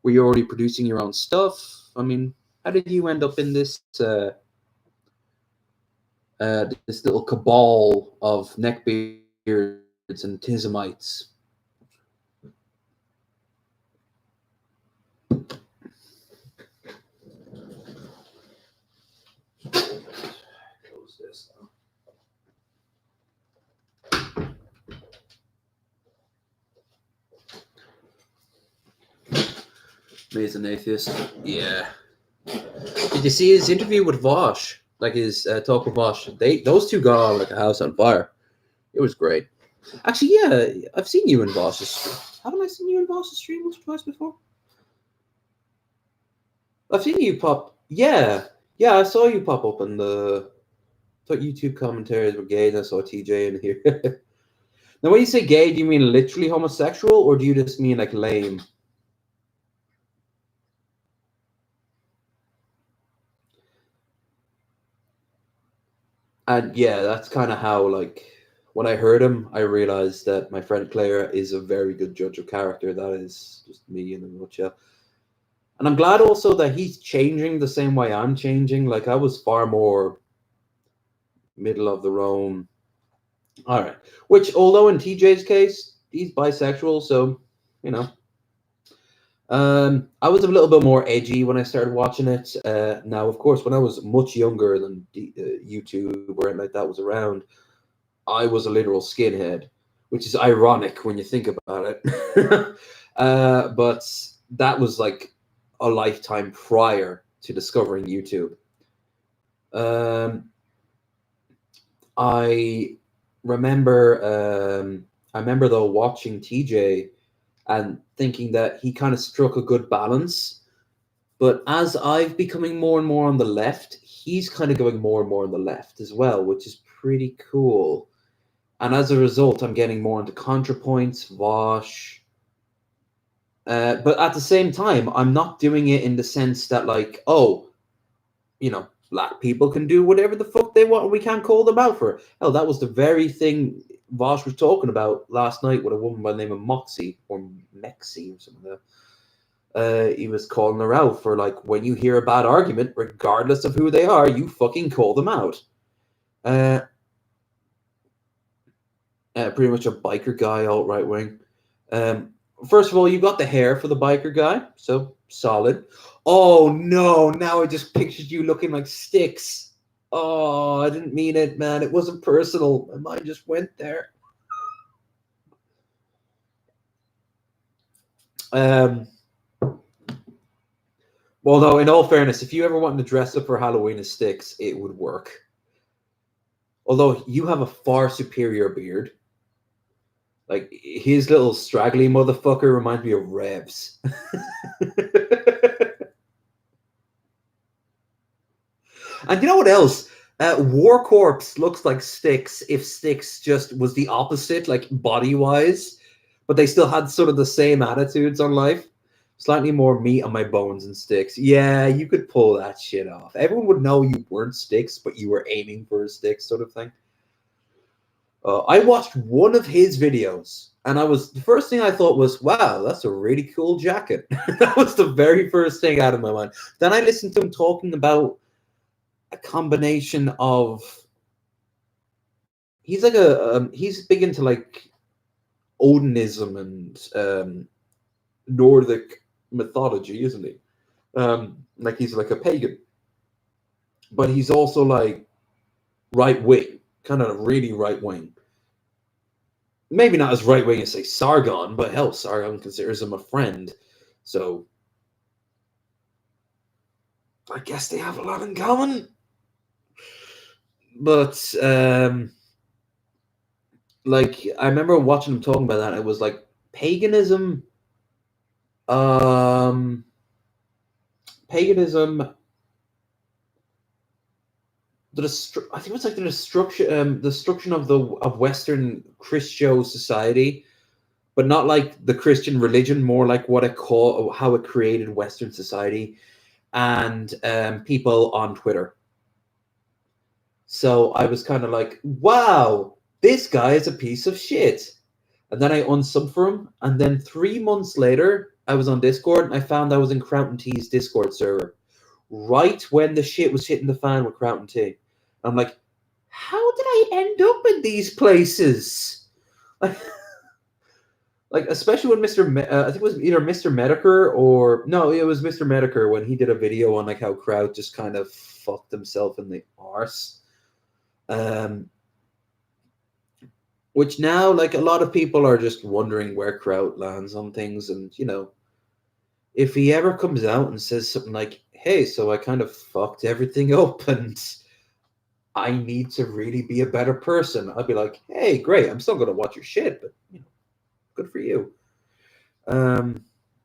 S1: Were you already producing your own stuff? I mean, how did you end up in this? This little cabal of neckbeards and Tizamites. Close this now. Amazing Atheist. Yeah. Did you see his interview with Vosh? Like his talk with Vosh? Those two got on like a house on fire. It was great. Actually, yeah, I've seen you in Vosh's stream. Haven't I seen you in Vosh's stream once or twice before? I've seen you pop. Yeah, I saw you pop up in the. I thought YouTube commentaries were gay, and I saw TJ in here. Now, when you say gay, do you mean literally homosexual, or do you just mean like lame? And yeah, that's kind of how, like, when I heard him, I realized that my friend Clara is a very good judge of character. That is just me in a nutshell. And I'm glad also that he's changing the same way I'm changing. Like, I was far more middle of the road. All right. Which, although in TJ's case, he's bisexual, so, you know. I was a little bit more edgy when I started watching it. Now, of course, when I was much younger than YouTube or anything like that was around, I was a literal skinhead, which is ironic when you think about it. But that was like a lifetime prior to discovering YouTube. Um, I I remember though watching TJ and thinking that he kind of struck a good balance. But as I've becoming more and more on the left, he's kind of going more and more on the left as well, which is pretty cool. And as a result, I'm getting more into ContraPoints, Vosh. But at the same time, I'm not doing it in the sense that, like, oh, black people can do whatever the fuck they want and we can't call them out for it. Hell, that was the very thing Vosh was talking about last night with a woman by the name of Moxie or Mexi or something like that. He was calling her out for, like, when you hear a bad argument, regardless of who they are, you fucking call them out. Pretty much a biker guy, alt right wing. First of all, you got the hair for the biker guy, so solid. Oh no, now I just pictured you looking like Sticks. Oh, I didn't mean it, man. It wasn't personal. My mind just went there. Although, in all fairness, if you ever wanted to dress up for Halloween as Sticks, it would work. Although you have a far superior beard. Like, his little straggly motherfucker reminds me of Revs. And you know what else? War Corpse looks like Sticks if Sticks just was the opposite, like body wise, but they still had sort of the same attitudes on life. Slightly more meat on my bones and Sticks. Yeah, you could pull that shit off. Everyone would know you weren't Sticks, but you were aiming for a Sticks sort of thing. I watched one of his videos, and the first thing I thought was, wow, that's a really cool jacket. That was the very first thing out of my mind. Then I listened to him talking about a combination of, he's like he's big into like Odinism and Nordic mythology, isn't he? Like he's like a pagan, but he's also like right wing, kind of really right wing. Maybe not as right wing as say Sargon, but hell, Sargon considers him a friend, so I guess they have a lot in common. But like I remember watching him talking about that. It was like paganism. Paganism. I think it was like the destruction of Western Christian society, but not like the Christian religion, more like how it created Western society and people on Twitter. So I was kind of like, wow, this guy is a piece of shit. And then I unsubbed for him. And then 3 months later, I was on Discord and I found I was in Crownton T's Discord server. Right when the shit was hitting the fan with Crownton T. I'm like, how did I end up in these places? Like, especially when I think it was either Mr. Medicare or no, it was Mr. Medicare when he did a video on like how Kraut just kind of fucked himself in the arse. Which now, like, a lot of people are just wondering where Kraut lands on things, and if he ever comes out and says something like, "Hey, so I kind of fucked everything up, and I need to really be a better person," I'd be like, "Hey, great! I'm still gonna watch your shit, but good for you."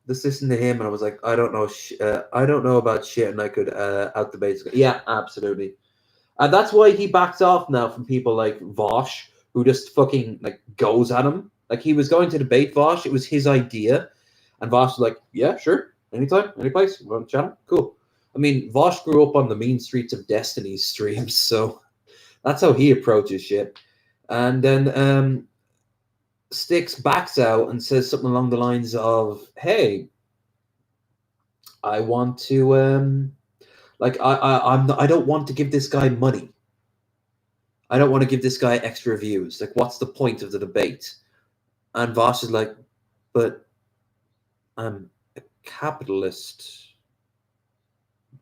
S1: Just listened to him, and I was like, I don't know, I don't know about shit, and I could out the basics. Yeah, absolutely. And that's why he backs off now from people like Vosh,
S2: who just fucking like goes at him. Like he was going to debate Vosh. It was his idea, and Vosh was like, "Yeah, sure, anytime, any place. You want to chat? Cool." I mean, Vosh grew up on the mean streets of Destiny's streams, so that's how he approaches shit. And then Styx backs out and says something along the lines of, "Hey, I want to I don't want to give this guy money. I don't want to give this guy extra views. Like, what's the point of the debate?" And Voss is like, "But I'm a capitalist.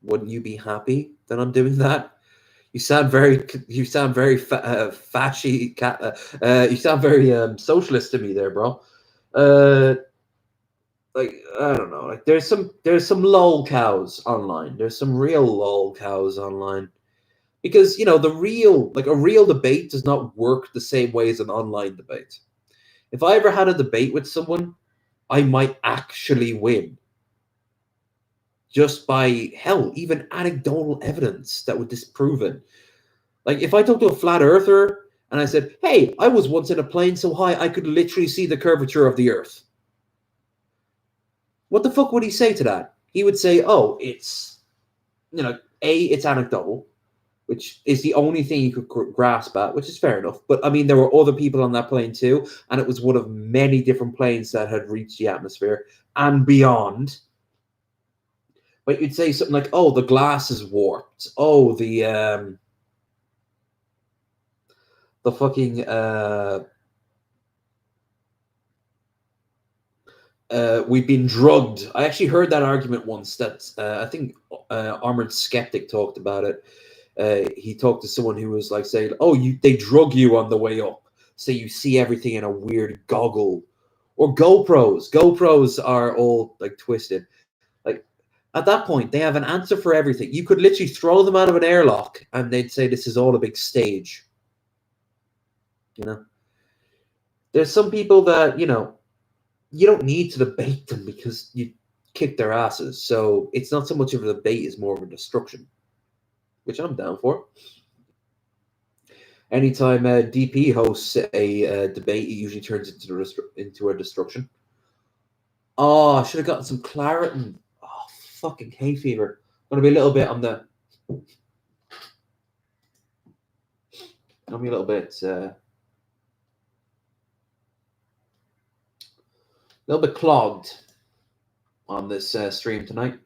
S2: Wouldn't you be happy that I'm doing that? You sound very fashy. You sound very socialist to me, there, bro. Like I don't know. Like there's some lol cows online. There's some real lol cows online because a real debate does not work the same way as an online debate. If I ever had a debate with someone, I might actually win just by hell, even anecdotal evidence that would disprove it. Like if I talked to a flat earther and I said, "Hey, I was once in a plane so high I could literally see the curvature of the earth." What the fuck would he say to that? He would say, "Oh, it's anecdotal, which is the only thing you could grasp at, which is fair enough. But I mean, there were other people on that plane too, and it was one of many different planes that had reached the atmosphere and beyond." But you'd say something like, "Oh, the glass is warped. Oh, the fucking we've been drugged." I actually heard that argument once. That I think Armored Skeptic talked about it. He talked to someone who was like saying, "Oh, they drug you on the way up, so you see everything in a weird goggle." Or GoPros. GoPros are all like twisted. Like at that point, they have an answer for everything. You could literally throw them out of an airlock, and they'd say this is all a big stage. You know, there's some people that you don't need to debate them because you kick their asses. So it's not so much of a debate; it's more of a destruction, which I'm down for. Anytime DP hosts a debate, it usually turns into a destruction. Oh, I should have gotten some Claritin. Oh, fucking hay fever. Gonna be a little bit on the. Gonna be a little bit clogged on this stream tonight.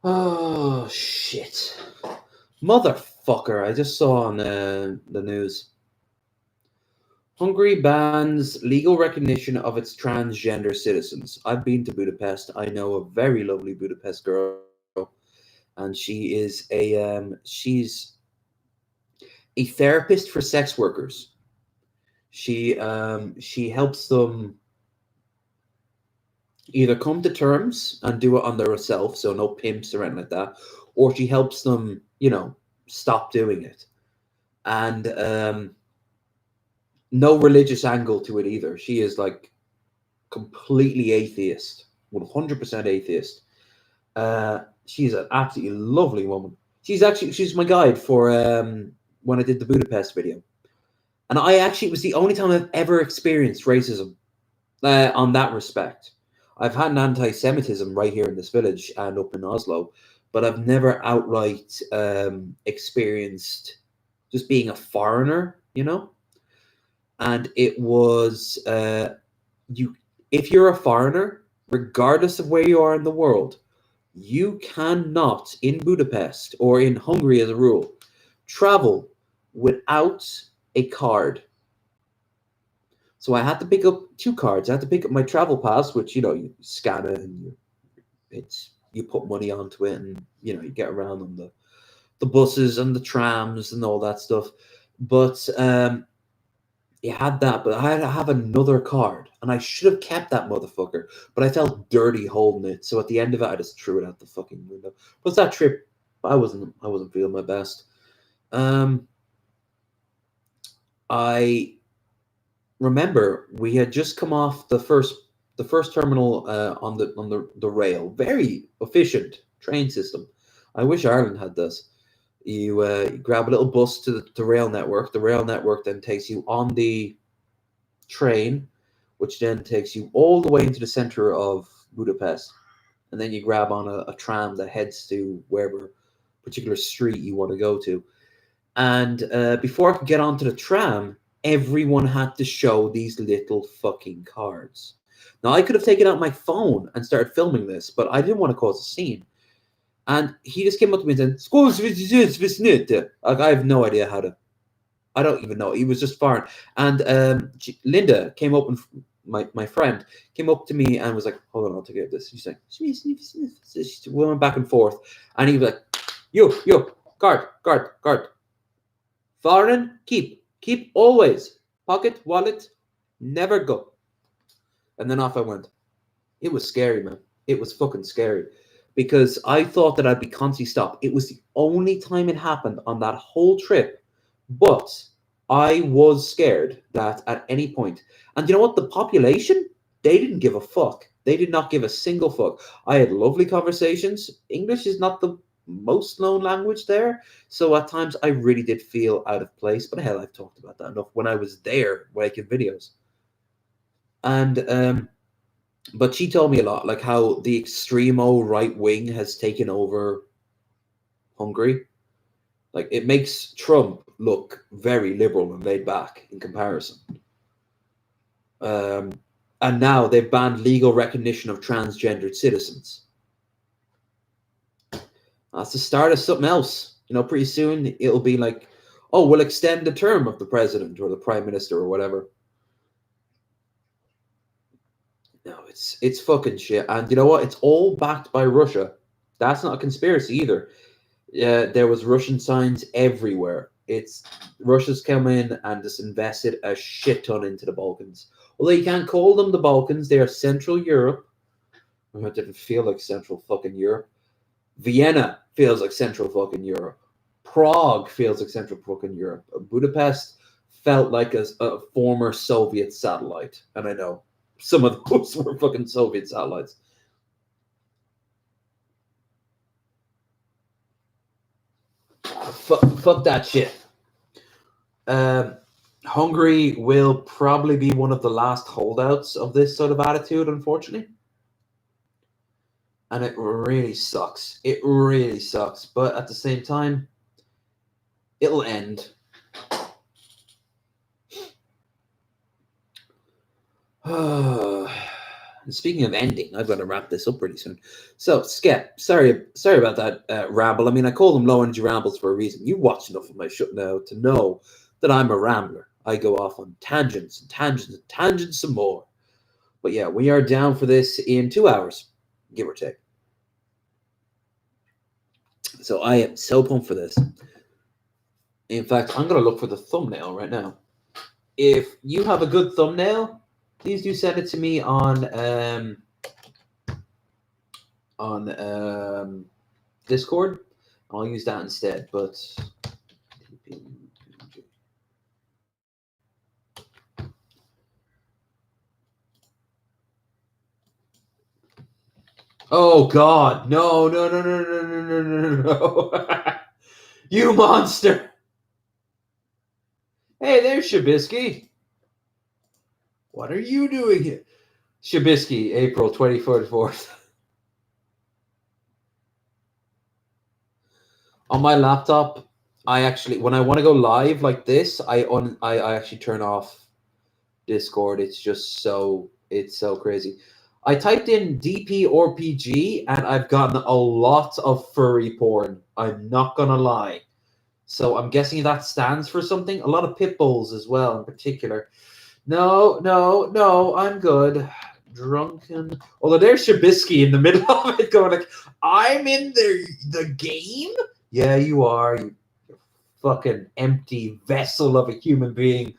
S2: Oh shit, motherfucker! I just saw on the news. Hungary bans legal recognition of its transgender citizens. I've been to Budapest. I know a very lovely Budapest girl, and she's a therapist for sex workers. She helps them either come to terms and do it on their self, so no pimps or anything like that, or she helps them, stop doing it. And no religious angle to it either. She is like completely atheist, 100% atheist. She's an absolutely lovely woman. She's my guide for when I did the Budapest video, and it was the only time I've ever experienced racism on that respect. I've had an anti-Semitism right here in this village and up in Oslo, but I've never outright experienced just being a foreigner, And it was if you're a foreigner, regardless of where you are in the world, you cannot in Budapest or in Hungary as a rule travel without a card. So I had to pick up 2 cards. I had to pick up my travel pass, which you scan it and you put money onto it, and you get around on the buses and the trams and all that stuff. But you had that, but I had to have another card, and I should have kept that motherfucker. But I felt dirty holding it, so at the end of it, I just threw it out the fucking window. Plus that trip, I wasn't feeling my best. I remember we had just come off the first terminal on the rail. Very efficient train system. I wish Ireland had this. You grab a little bus to the rail network. The rail network then takes you on the train, which then takes you all the way into the center of Budapest. And then you grab on a tram that heads to wherever particular street you want to go to. And before I could get onto the tram, everyone had to show these little fucking cards. Now, I could have taken out my phone and started filming this, but I didn't want to cause a scene. And he just came up to me and said, "Schools, like, I have no idea how to. I don't even know. He was just foreign. And Linda came up, and my friend came up to me and was like, "Hold on, I'll take out this." She's like, "Smith, Smith, Smith." We went back and forth. And he was like, "You, guard. Foreign, keep always. Pocket, wallet, never go." And then off I went. It was scary, man. It was fucking scary. Because I thought that I'd be constantly stopped. It was the only time it happened on that whole trip. But I was scared that at any point, and you know what? The population, they didn't give a fuck. They did not give a single fuck. I had lovely conversations. English is not the most known language there. So at times I really did feel out of place. But hell, I've talked about that enough when I was there making videos. And but she told me a lot, like how the extremo right wing has taken over Hungary. Like it makes Trump look very liberal and laid back in comparison. Um, and now they've banned legal recognition of transgendered citizens. That's the start of something else. Pretty soon it'll be like, oh, we'll extend the term of the president or the prime minister or whatever. No, it's fucking shit. And you know what? It's all backed by Russia. That's not a conspiracy either. There was Russian signs everywhere. It's Russia's come in and just invested a shit ton into the Balkans. Although you can't call them the Balkans, they are Central Europe. It didn't feel like Central fucking Europe. Vienna feels like Central fucking Europe. Prague feels like Central fucking Europe. Budapest felt like a former Soviet satellite. And I know some of those were fucking Soviet satellites. Fuck that shit. Hungary will probably be one of the last holdouts of this sort of attitude, unfortunately. And it really sucks. It really sucks. But at the same time, it'll end. And speaking of ending, I've got to wrap this up pretty soon. So, Skep, sorry about that ramble. I mean, I call them low energy rambles for a reason. You watch enough of my show now to know that I'm a rambler. I go off on tangents and tangents and tangents some more. But yeah, we are down for this in 2 hours, give or take. So I am so pumped for this. In fact, I'm going to look for the thumbnail right now. If you have a good thumbnail, please do send it to me on Discord. I'll use that instead. But oh God, no! You monster! Hey, there's Shabisky. What are you doing here? Shabisky, April 24th. On my laptop, I actually, when I want to go live like this, I actually turn off Discord. It's so crazy. I typed in DP or PG and I've gotten a lot of furry porn. I'm not gonna lie. So I'm guessing that stands for something. A lot of pit bulls as well, in particular. No, I'm good. Drunken. Although there's Shabisky in the middle of it going like, I'm in the game? Yeah, you are, you fucking empty vessel of a human being.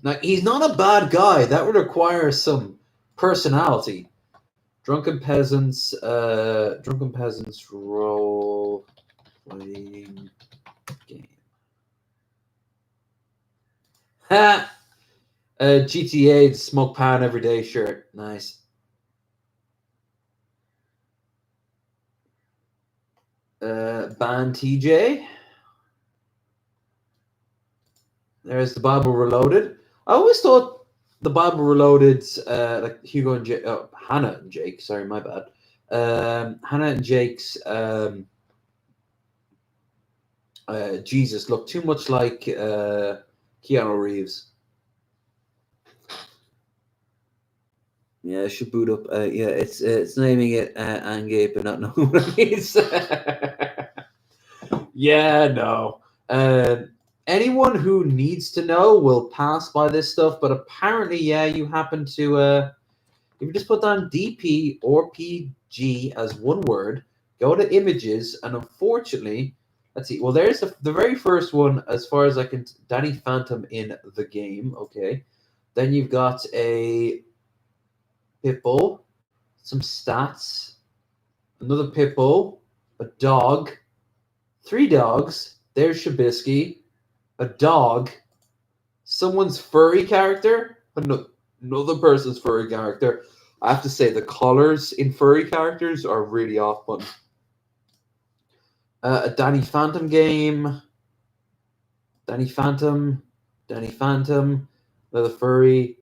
S2: Now, he's not a bad guy. That would require some personality. Drunken peasants role playing game. Ha! GTA, the smoke pound every day shirt. Nice. Ban TJ. There's the Bible Reloaded. I always thought the Bible Reloaded, like Hugo and Hannah and Jake. Sorry, my bad. Hannah and Jake's Jesus looked too much like Keanu Reeves. Yeah, I should boot up. Yeah, it's naming it Angape and not knowing what it means. Yeah, no. Anyone who needs to know will pass by this stuff, but apparently, yeah, you happen to if you just put down DP or PG as one word, go to images, and unfortunately, let's see. Well, there's the very first one, as far as I can. Danny Phantom in the game. Okay, then you've got a Pitbull, some stats, another Pitbull, a dog, three dogs. There's Shabisky, a dog, someone's furry character, another person's furry character. I have to say the colors in furry characters are really off-putting. A Danny Phantom game, Danny Phantom, Danny Phantom, another furry.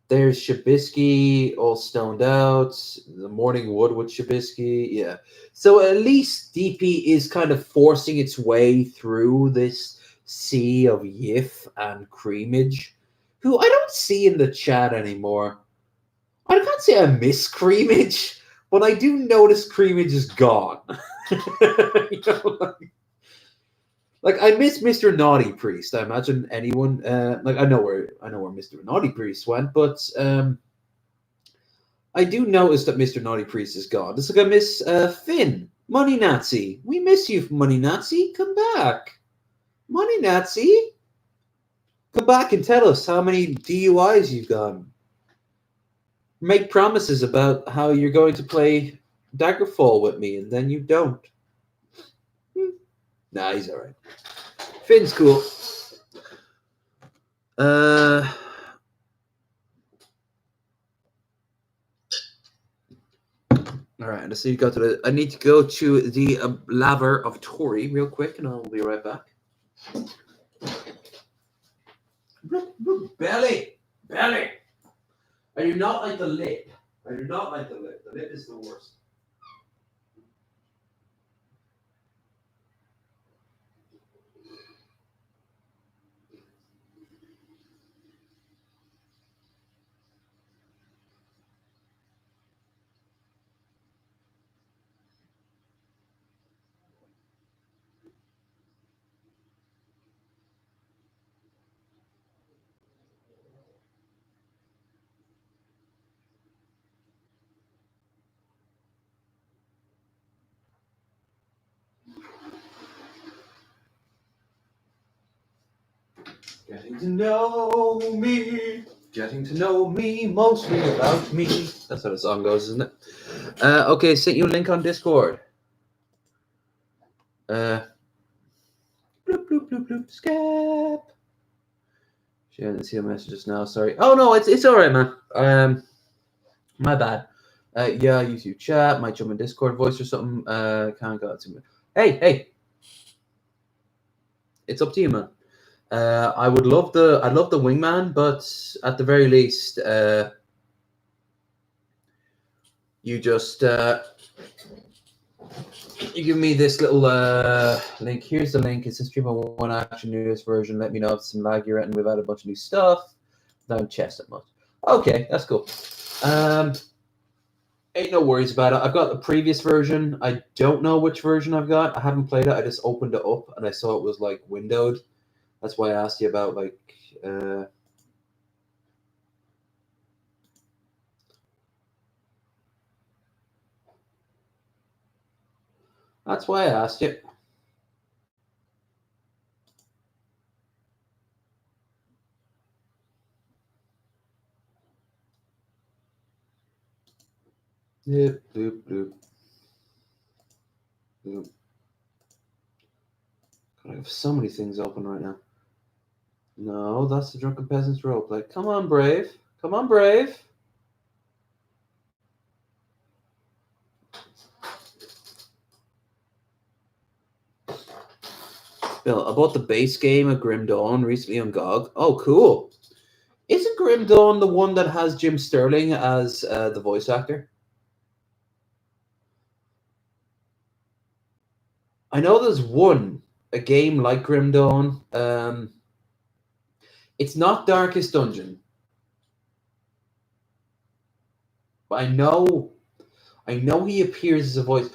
S2: There's Shabisky, all stoned out. The Morning Wood with Shabisky. Yeah. So at least DP is kind of forcing its way through this sea of Yif and Creamage, who I don't see in the chat anymore. I can't say I miss Creamage, but I do notice Creamage is gone. You know, like I miss Mr. Naughty Priest. I imagine anyone like I know where Mr. Naughty Priest went, but I do notice that Mr. Naughty Priest is gone. Just like I miss Finn, Money Nazi. We miss you, Money Nazi. Come back, Money Nazi. Come back and tell us how many DUIs you've gotten. Make promises about how you're going to play Daggerfall with me, and then you don't. Nah, he's all right. Finn's cool. All right, let's see. Go to the. I need to go to the laver of Tori real quick, and I'll be right back. Belly, belly. I do not like the lip. I do not like the lip. The lip is the worst. Getting to know me. Getting to know me, mostly about me. That's how the song goes, isn't it? Okay, sent you a link on Discord. Bloop, bloop, bloop, bloop, scap. She didn't see the messages now, sorry. Oh, no, it's all right, man. My bad. Yeah, YouTube chat, might jump in Discord voice or something. Can't go out to me. Hey. It's up to you, man. I'd love the wingman, but at the very least, you just you give me this little link. Here's the link. It's a Stream of One Action newest version. Let me know if it's some lag you're at, and we've had a bunch of new stuff. Don't chest that much. Okay, that's cool. Ain't no worries about it. I've got the previous version. I don't know which version I've got. I haven't played it. I just opened it up and I saw it was like windowed. That's why I asked you about like that's why I asked you. Bloop, bloop, bloop. Bloop. God, I have so many things open right now. No, that's the Drunken Peasants roleplay. Come on, Brave. Come on, Brave. Bill, I bought the base game of Grim Dawn recently on GOG. Oh, cool. Isn't Grim Dawn the one that has Jim Sterling as the voice actor? I know there's a game like Grim Dawn. It's not Darkest Dungeon. But I know he appears as a voice.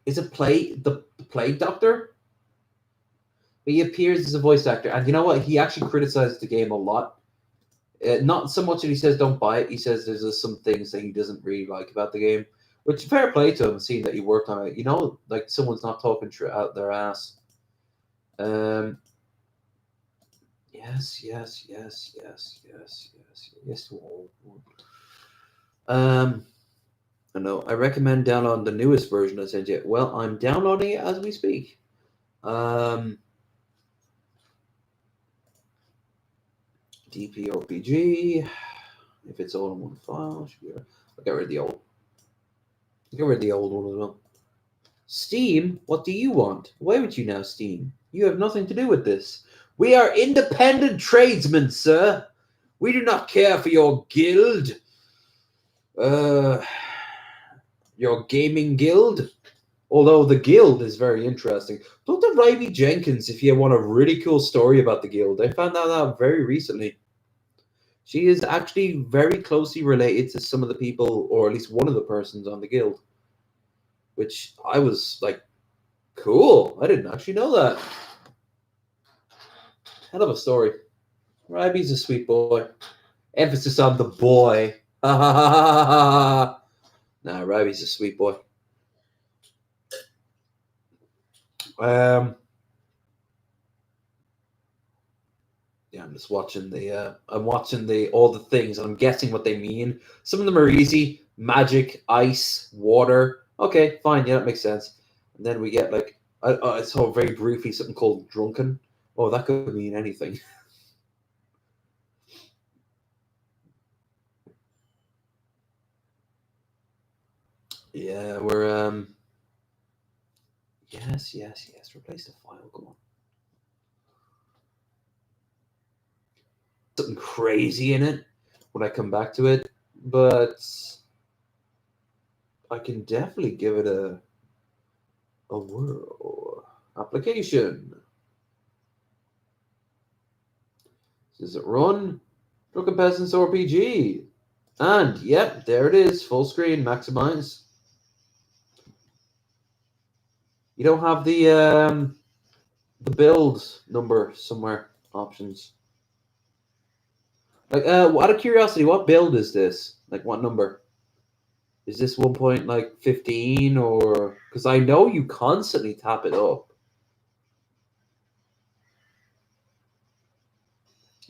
S2: Is it the Plague Doctor? He appears as a voice actor, and you know what? He actually criticizes the game a lot. Not so much that he says don't buy it. He says there's just some things that he doesn't really like about the game, which fair play to him, seeing that he worked on it. You know, like someone's not talking out their ass. Yes, yes, yes, yes, yes, yes, yes to all. I know. I recommend downloading the newest version I sent you. Well, I'm downloading it as we speak. DPRPG. If it's all in one file, should be. I'll get rid of the old. Get rid of the old one as well. Steam, what do you want? Why would you now, Steam? You have nothing to do with this. We are independent tradesmen, sir. We do not care for your guild. Your gaming guild. Although the guild is very interesting. Talk to Ryby Jenkins if you want a really cool story about the guild. I found that out very recently. She is actually very closely related to some of the people, or at least one of the persons on the guild. Which I was like, cool. I didn't actually know that. Hell of a story. Ryby's a sweet boy. Emphasis on the boy. Nah, Ryby's a sweet boy. Yeah, I'm just watching all the things, and I'm guessing what they mean. Some of them are easy: magic, ice, water. Okay, fine, yeah, that makes sense. And then we get like I saw very briefly something called drunken. Oh, that could mean anything. Yeah, we're yes, yes, yes. Replace the file. Go on. Something crazy in it when I come back to it, but I can definitely give it a whirl. Application. Does it run? Drunken Peasants RPG. And yep, there it is. Full screen, maximize. You don't have the build number somewhere options. Like out of curiosity, what build is this? Like what number? Is this 1.15 or because I know you constantly tap it up.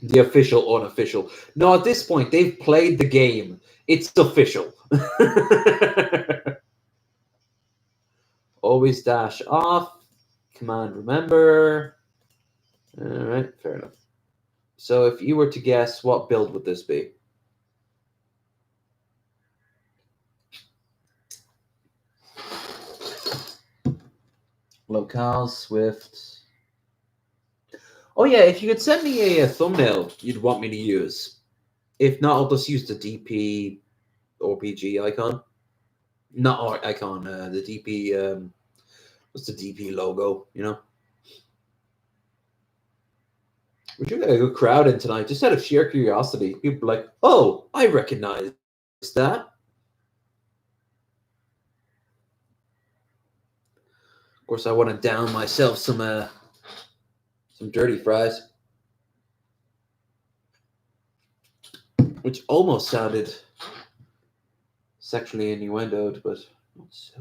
S2: The official, unofficial. No, at this point, they've played the game. It's official. Always dash off. Command remember. All right, fair enough. So if you were to guess, what build would this be? Locale, Swift. Oh yeah, if you could send me a thumbnail you'd want me to use. If not, I'll just use the DP RPG icon. Not icon, the DP, what's the DP logo, you know? We should get a good crowd in tonight, just out of sheer curiosity. People like, oh, I recognize that. Of course, I want to down myself some dirty fries, which almost sounded sexually innuendoed, but not so.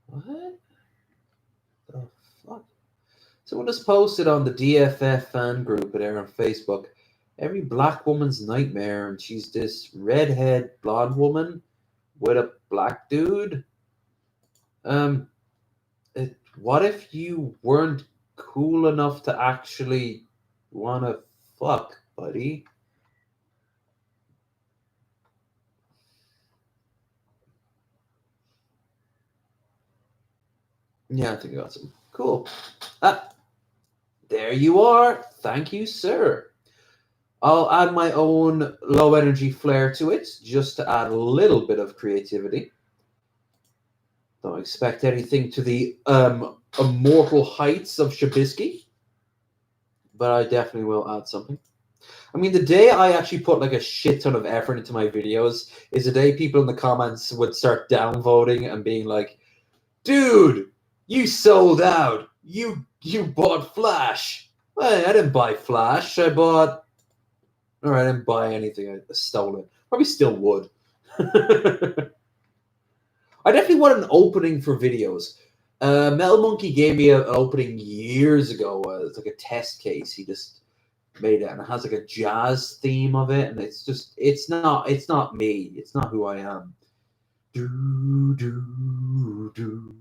S2: What the fuck? Someone just posted on the DFF fan group there on Facebook. Every black woman's nightmare, and she's this redhead blonde woman with a black dude. Um, what if you weren't cool enough to actually wanna fuck, buddy? Yeah, I think I got some. Cool. Ah, there you are. Thank you, sir. I'll add my own low energy flair to it just to add a little bit of creativity. Don't expect anything to the immortal heights of Shabisky, but I definitely will add something. I mean, the day I actually put like a shit ton of effort into my videos is the day people in the comments would start downvoting and being like, "Dude, you sold out. You bought Flash." Well, I didn't buy Flash. Or I didn't buy anything. I stole it. Probably still would. I definitely want an opening for videos. Metal Monkey gave me an opening years ago. It's like a test case. He just made it, and it has like a jazz theme of it, and it's not me. It's not who I am. Do do do.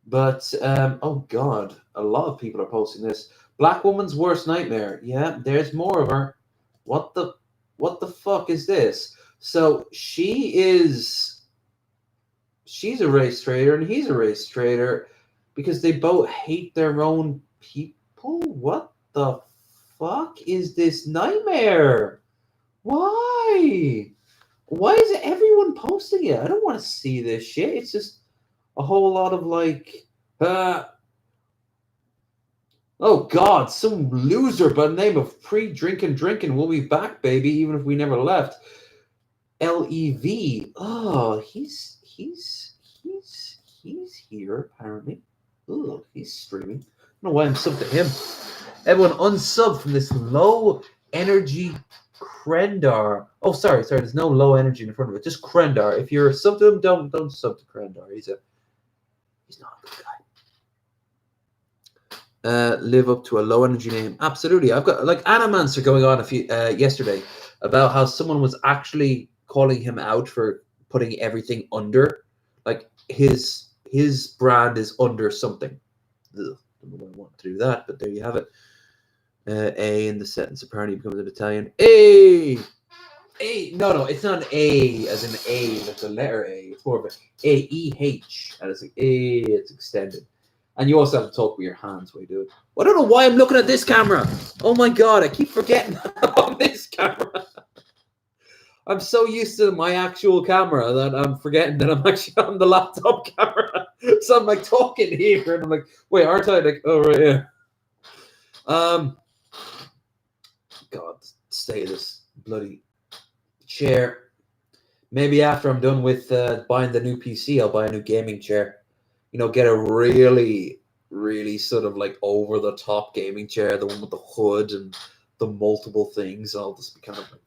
S2: But oh god, a lot of people are posting this. Black woman's worst nightmare. Yeah, there's more of her. What the what the fuck is this? So she's a race traitor and he's a race traitor because they both hate their own people. What the fuck is this nightmare? Why? Why is everyone posting it? I don't want to see this shit. It's just a whole lot of like, uh, oh god, some loser by the name of Drinkin Drinkin will be back, baby, even if we never left. LEV. Oh, he's here apparently. Oh, he's streaming. I don't know why I'm subbed to him. Everyone unsub from this low energy Krendar. Oh, sorry. There's no low energy in front of it. Just Krendar. If you're sub to him, don't sub to Krendar. He's not a good guy. Live up to a low energy name. Absolutely. I've got like Animancer going on yesterday about how someone was actually calling him out for putting everything under, like his brand is under something. Ugh, don't know why I want to do that, but there you have it. A in the sentence apparently becomes an Italian. A. No, it's not an A as in A, that's a letter A. It's more of A-E-H. And it's like A, it's extended. And you also have to talk with your hands while you do it. Well, I don't know why I'm looking at this camera. Oh my god, I keep forgetting on this camera. I'm so used to my actual camera that I'm forgetting that I'm actually on the laptop camera. So I'm like talking here, and I'm like, wait, aren't I? Like, oh right, yeah. God, stay this bloody chair. Maybe after I'm done with buying the new PC, I'll buy a new gaming chair. You know, get a really, really sort of like over the top gaming chair, the one with the hood and the multiple things. I'll just be kind of like,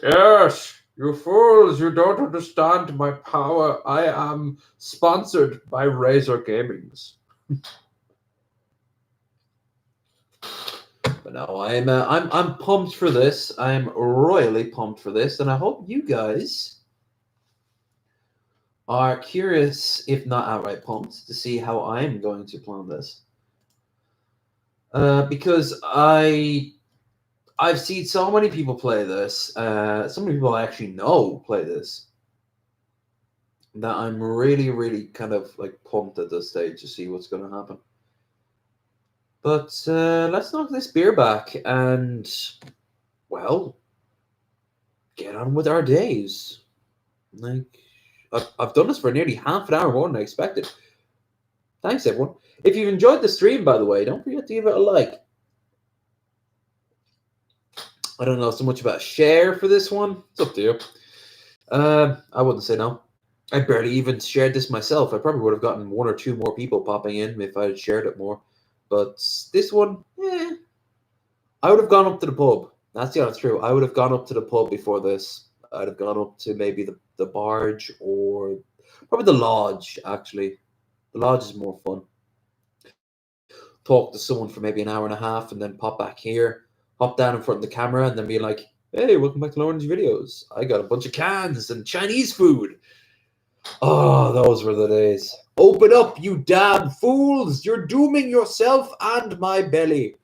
S2: yes, you fools, you don't understand my power. I am sponsored by Razer Gamings. But no, I'm pumped for this. I'm royally pumped for this, and I hope you guys are curious, if not outright pumped, to see how I'm going to plan this. Because I've seen so many people play this. So many people I actually know play this. That I'm really, really kind of like pumped at this stage to see what's going to happen. But let's knock this beer back and, well, get on with our days. Like, I've done this for nearly half an hour more than I expected. Thanks, everyone. If you've enjoyed the stream, by the way, don't forget to give it a like. I don't know so much about share for this one. It's up to you. I wouldn't say no. I barely even shared this myself. I probably would have gotten one or two more people popping in if I had shared it more. But this one, I would have gone up to the pub. That's the honest truth. I would have gone up to the pub before this. I'd have gone up to maybe the barge or probably the lodge, actually. The lodge is more fun. Talk to someone for maybe an hour and a half and then pop back here. hop down in front of the camera and then be like, "Hey, welcome back to Lauren's videos. I got a bunch of cans and Chinese food." Oh, those were the days. Open up, you damn fools! You're dooming yourself and my belly.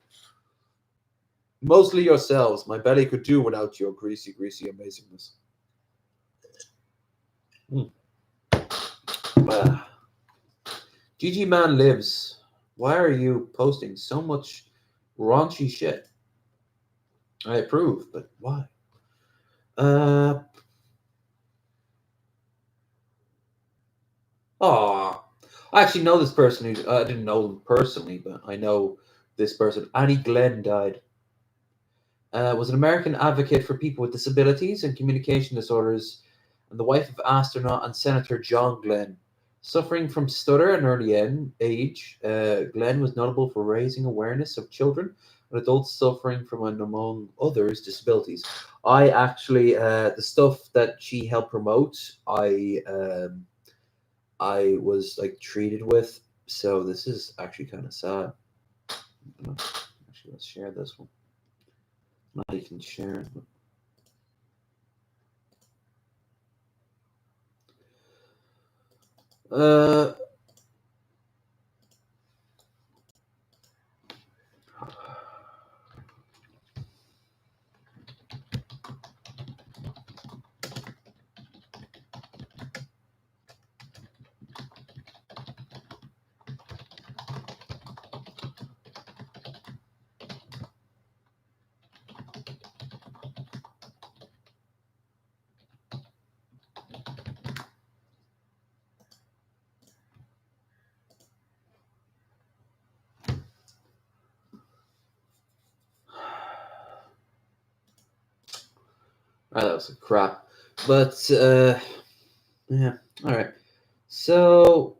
S2: Mostly yourselves. My belly could do without your greasy, greasy amazingness. GG Man lives. Why are you posting so much raunchy shit? I approve, but why? I actually know this person who I didn't know them personally, but I know this person. Annie Glenn died. Was an American advocate for people with disabilities and communication disorders, and the wife of astronaut and Senator John Glenn. Suffering from stutter at an early age, Glenn was notable for raising awareness of children and adults suffering from, and among others, disabilities. I actually, the stuff that she helped promote, I was like treated with. So this is actually kind of sad. Actually, let's share this one. Not you can share it. That was a crap. But yeah, all right. So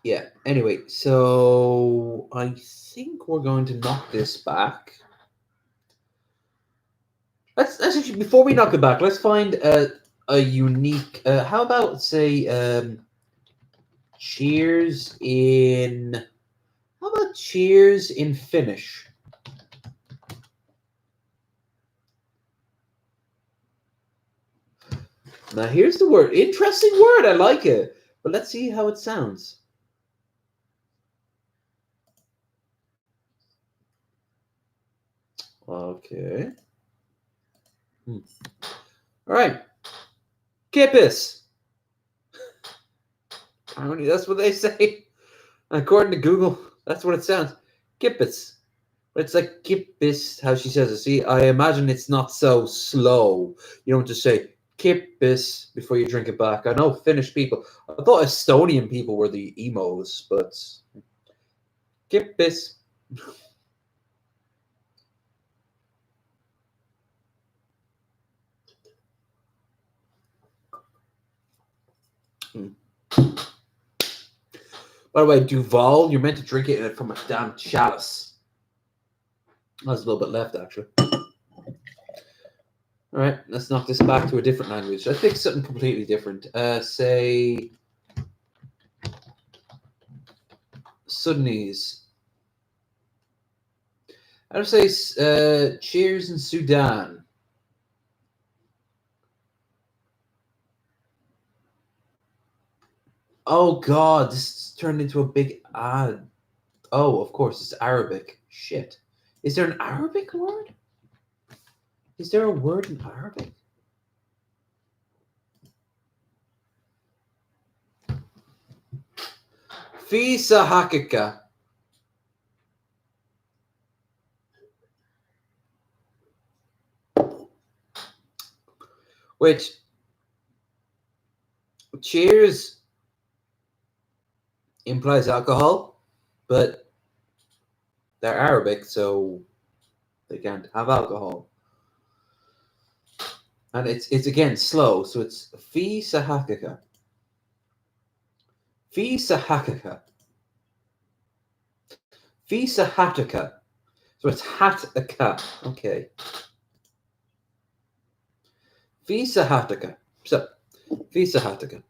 S2: yeah. Anyway, so I think we're going to knock this back. Let's actually, before we knock it back, let's find a unique. How about say cheers in? How about cheers in Finnish? Now here's the word. Interesting word. I like it. But let's see how it sounds. Okay. All right. Kippis. That's what they say. According to Google, that's what it sounds. Kippis. But it's like kippis, how she says it. See, I imagine it's not so slow. You don't just say kippis before you drink it back. I know Finnish people. I thought Estonian people were the emos, but kippis. By the way, Duval, you're meant to drink it from a damn chalice. There's a little bit left, actually. All right, let's knock this back to a different language. I think something completely different. Say Sudanese. I would say cheers in Sudan. Oh God, this turned into a big ad. Oh, of course, it's Arabic. Shit. Is there an Arabic word? Is there a word in Arabic? Fi sahakika. Which, cheers implies alcohol, but they're Arabic, so they can't have alcohol. And it's again slow, so it's fi sahakika. Fi sahakika. Fi sahatika. So it's hataka. Okay. Fi sahatika. So, fi sahatika.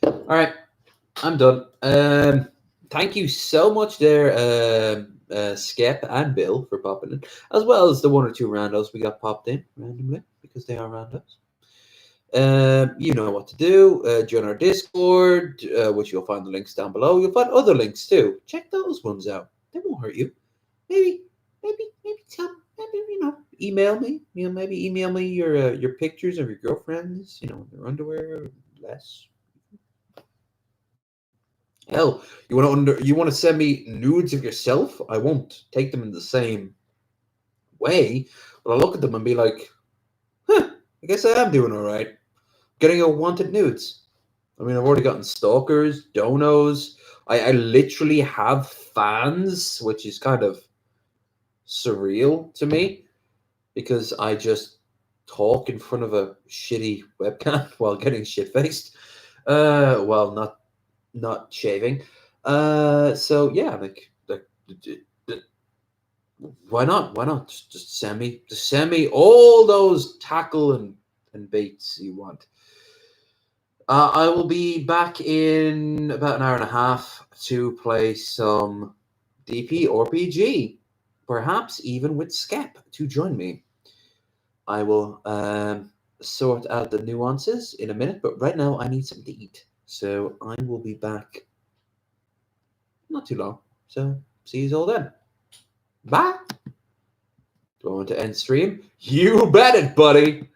S2: All right, I'm done. thank you so much there, Skep and Bill, for popping in, as well as the one or two randos we got popped in randomly because they are randos. You know what to do. Join our Discord, which you'll find the links down below. You'll find other links too. Check those ones out. They won't hurt you. Maybe tell, maybe email me. Maybe email me your pictures of your girlfriends. Their underwear, less. Hell, you want to send me nudes of yourself? I won't take them in the same way, but I'll look at them and be like, huh, I guess I am doing all right. Getting a wanted nudes. I mean, I've already gotten stalkers, donos. I literally have fans, which is kind of surreal to me because I just talk in front of a shitty webcam while getting shit faced, while not shaving. So yeah, like why not? Why not? Just send me all those tackle and baits you want. I will be back in about an hour and a half to play some DP or PG, perhaps even with Skep to join me. I will sort out the nuances in a minute, but right now I need something to eat. So I will be back not too long. So see you all then. Bye. Do I want to end stream? You bet it, buddy.